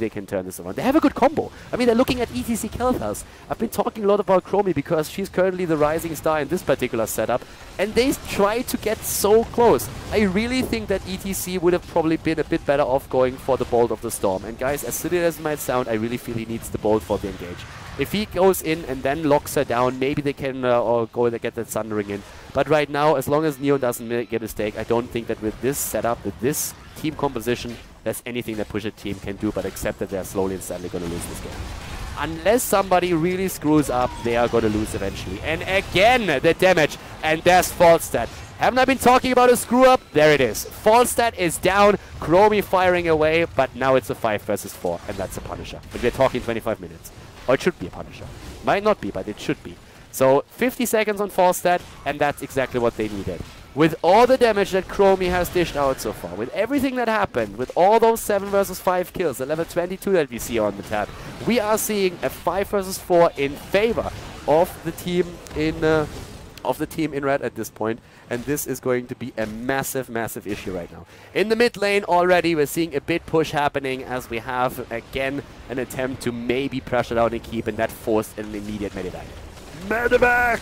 they can turn this around. They have a good combo. I mean, they're looking at ETC Kelthas. I've been talking a lot about Chromie because she's currently the rising star in this particular setup, and they try to get so close. I really think that ETC would have probably been a bit better off going for the Bolt of the Storm. And guys, as silly as it might sound, I really feel he needs the Bolt for the engage. If he goes in and then locks her down, maybe they can or go and get that Sundering in. But right now, as long as Neon doesn't make a mistake, I don't think that with this setup, with this team composition, there's anything that Puszek team can do but accept that they're slowly and steadily going to lose this game. Unless somebody really screws up, they are going to lose eventually. And again, the damage. And there's Falstad. Haven't I been talking about a screw-up? There it is. Falstad is down, Chromie firing away, but now it's a 5 versus 4, and that's a Punisher. But we're talking 25 minutes. Or it should be a Punisher. Might not be, but it should be. So 50 seconds on Falstad, and that's exactly what they needed. With all the damage that Chromie has dished out so far, with everything that happened, with all those 7 versus 5 kills, the level 22 that we see on the tab, we are seeing a 5 versus 4 in favor of the team in red at this point, and this is going to be a massive, massive issue right now. In the mid lane already, we're seeing a bit push happening as we have, again, an attempt to maybe pressure down and keep, and that forced an immediate Medivh. Medivh!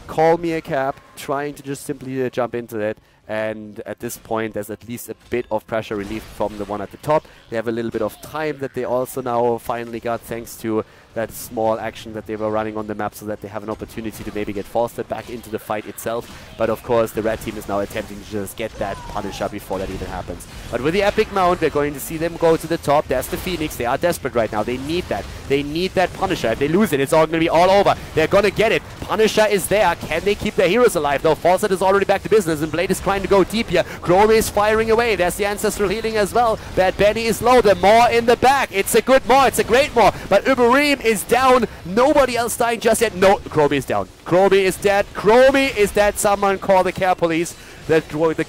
Call me a cap, trying to just simply jump into it, and at this point there's at least a bit of pressure relief from the one at the top. They have a little bit of time that they also now finally got thanks to that small action that they were running on the map, so that they have an opportunity to maybe get Falstad back into the fight itself. But of course the red team is now attempting to just get that Punisher before that even happens. But with the epic mount, we're going to see them go to the top. There's the Phoenix. They are desperate right now. They need that. They need that Punisher. If they lose it, it's all going to be all over. They're going to get it. Punisher is there. Can they keep their heroes alive though? Falstad is already back to business, and Blade is trying to go deep here. Chromie is firing away. There's the Ancestral Healing as well. Bad Benny is low. The Maw in the back. It's a good Maw. It's a great Maw. But Uberim is down. Nobody else dying just yet. No, Chromie is down. Chromie is dead. Chromie is dead. Someone call the care police. The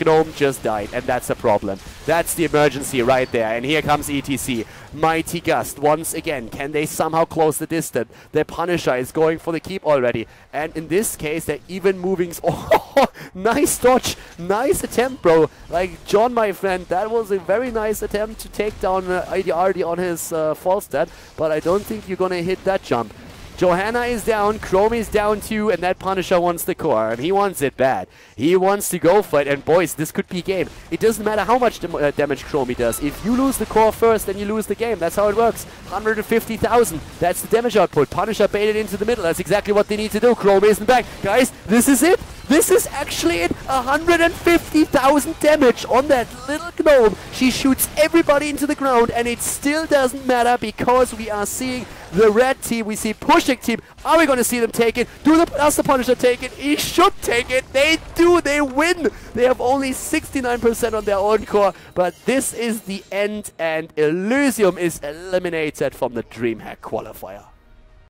gnome just died, and that's a problem. That's the emergency right there. And here comes ETC. Mighty Gust once again. Can they somehow close the distance? The Punisher is going for the keep already. And in this case, they're even moving. Oh, nice dodge. Nice attempt, bro. Like, John, my friend, that was a very nice attempt to take down IDRD on his Falstad. But I don't think you're going to hit that jump. Johanna is down, Chromie is down too, and that Punisher wants the core, and he wants it bad. He wants to go for it, and boys, this could be game. It doesn't matter how much damage Chromie does. If you lose the core first, then you lose the game. That's how it works. 150,000, that's the damage output. Punisher baited into the middle, that's exactly what they need to do. Chromie isn't back. Guys, this is it. This is actually it. 150,000 damage on that little gnome. She shoots everybody into the ground, and it still doesn't matter because we are seeing the red team. We see Puszek team. Are we going to see them take it? Does the Punisher take it? He should take it. They do. They win. They have only 69% on their own core, but this is the end, and Elysium is eliminated from the Dreamhack qualifier.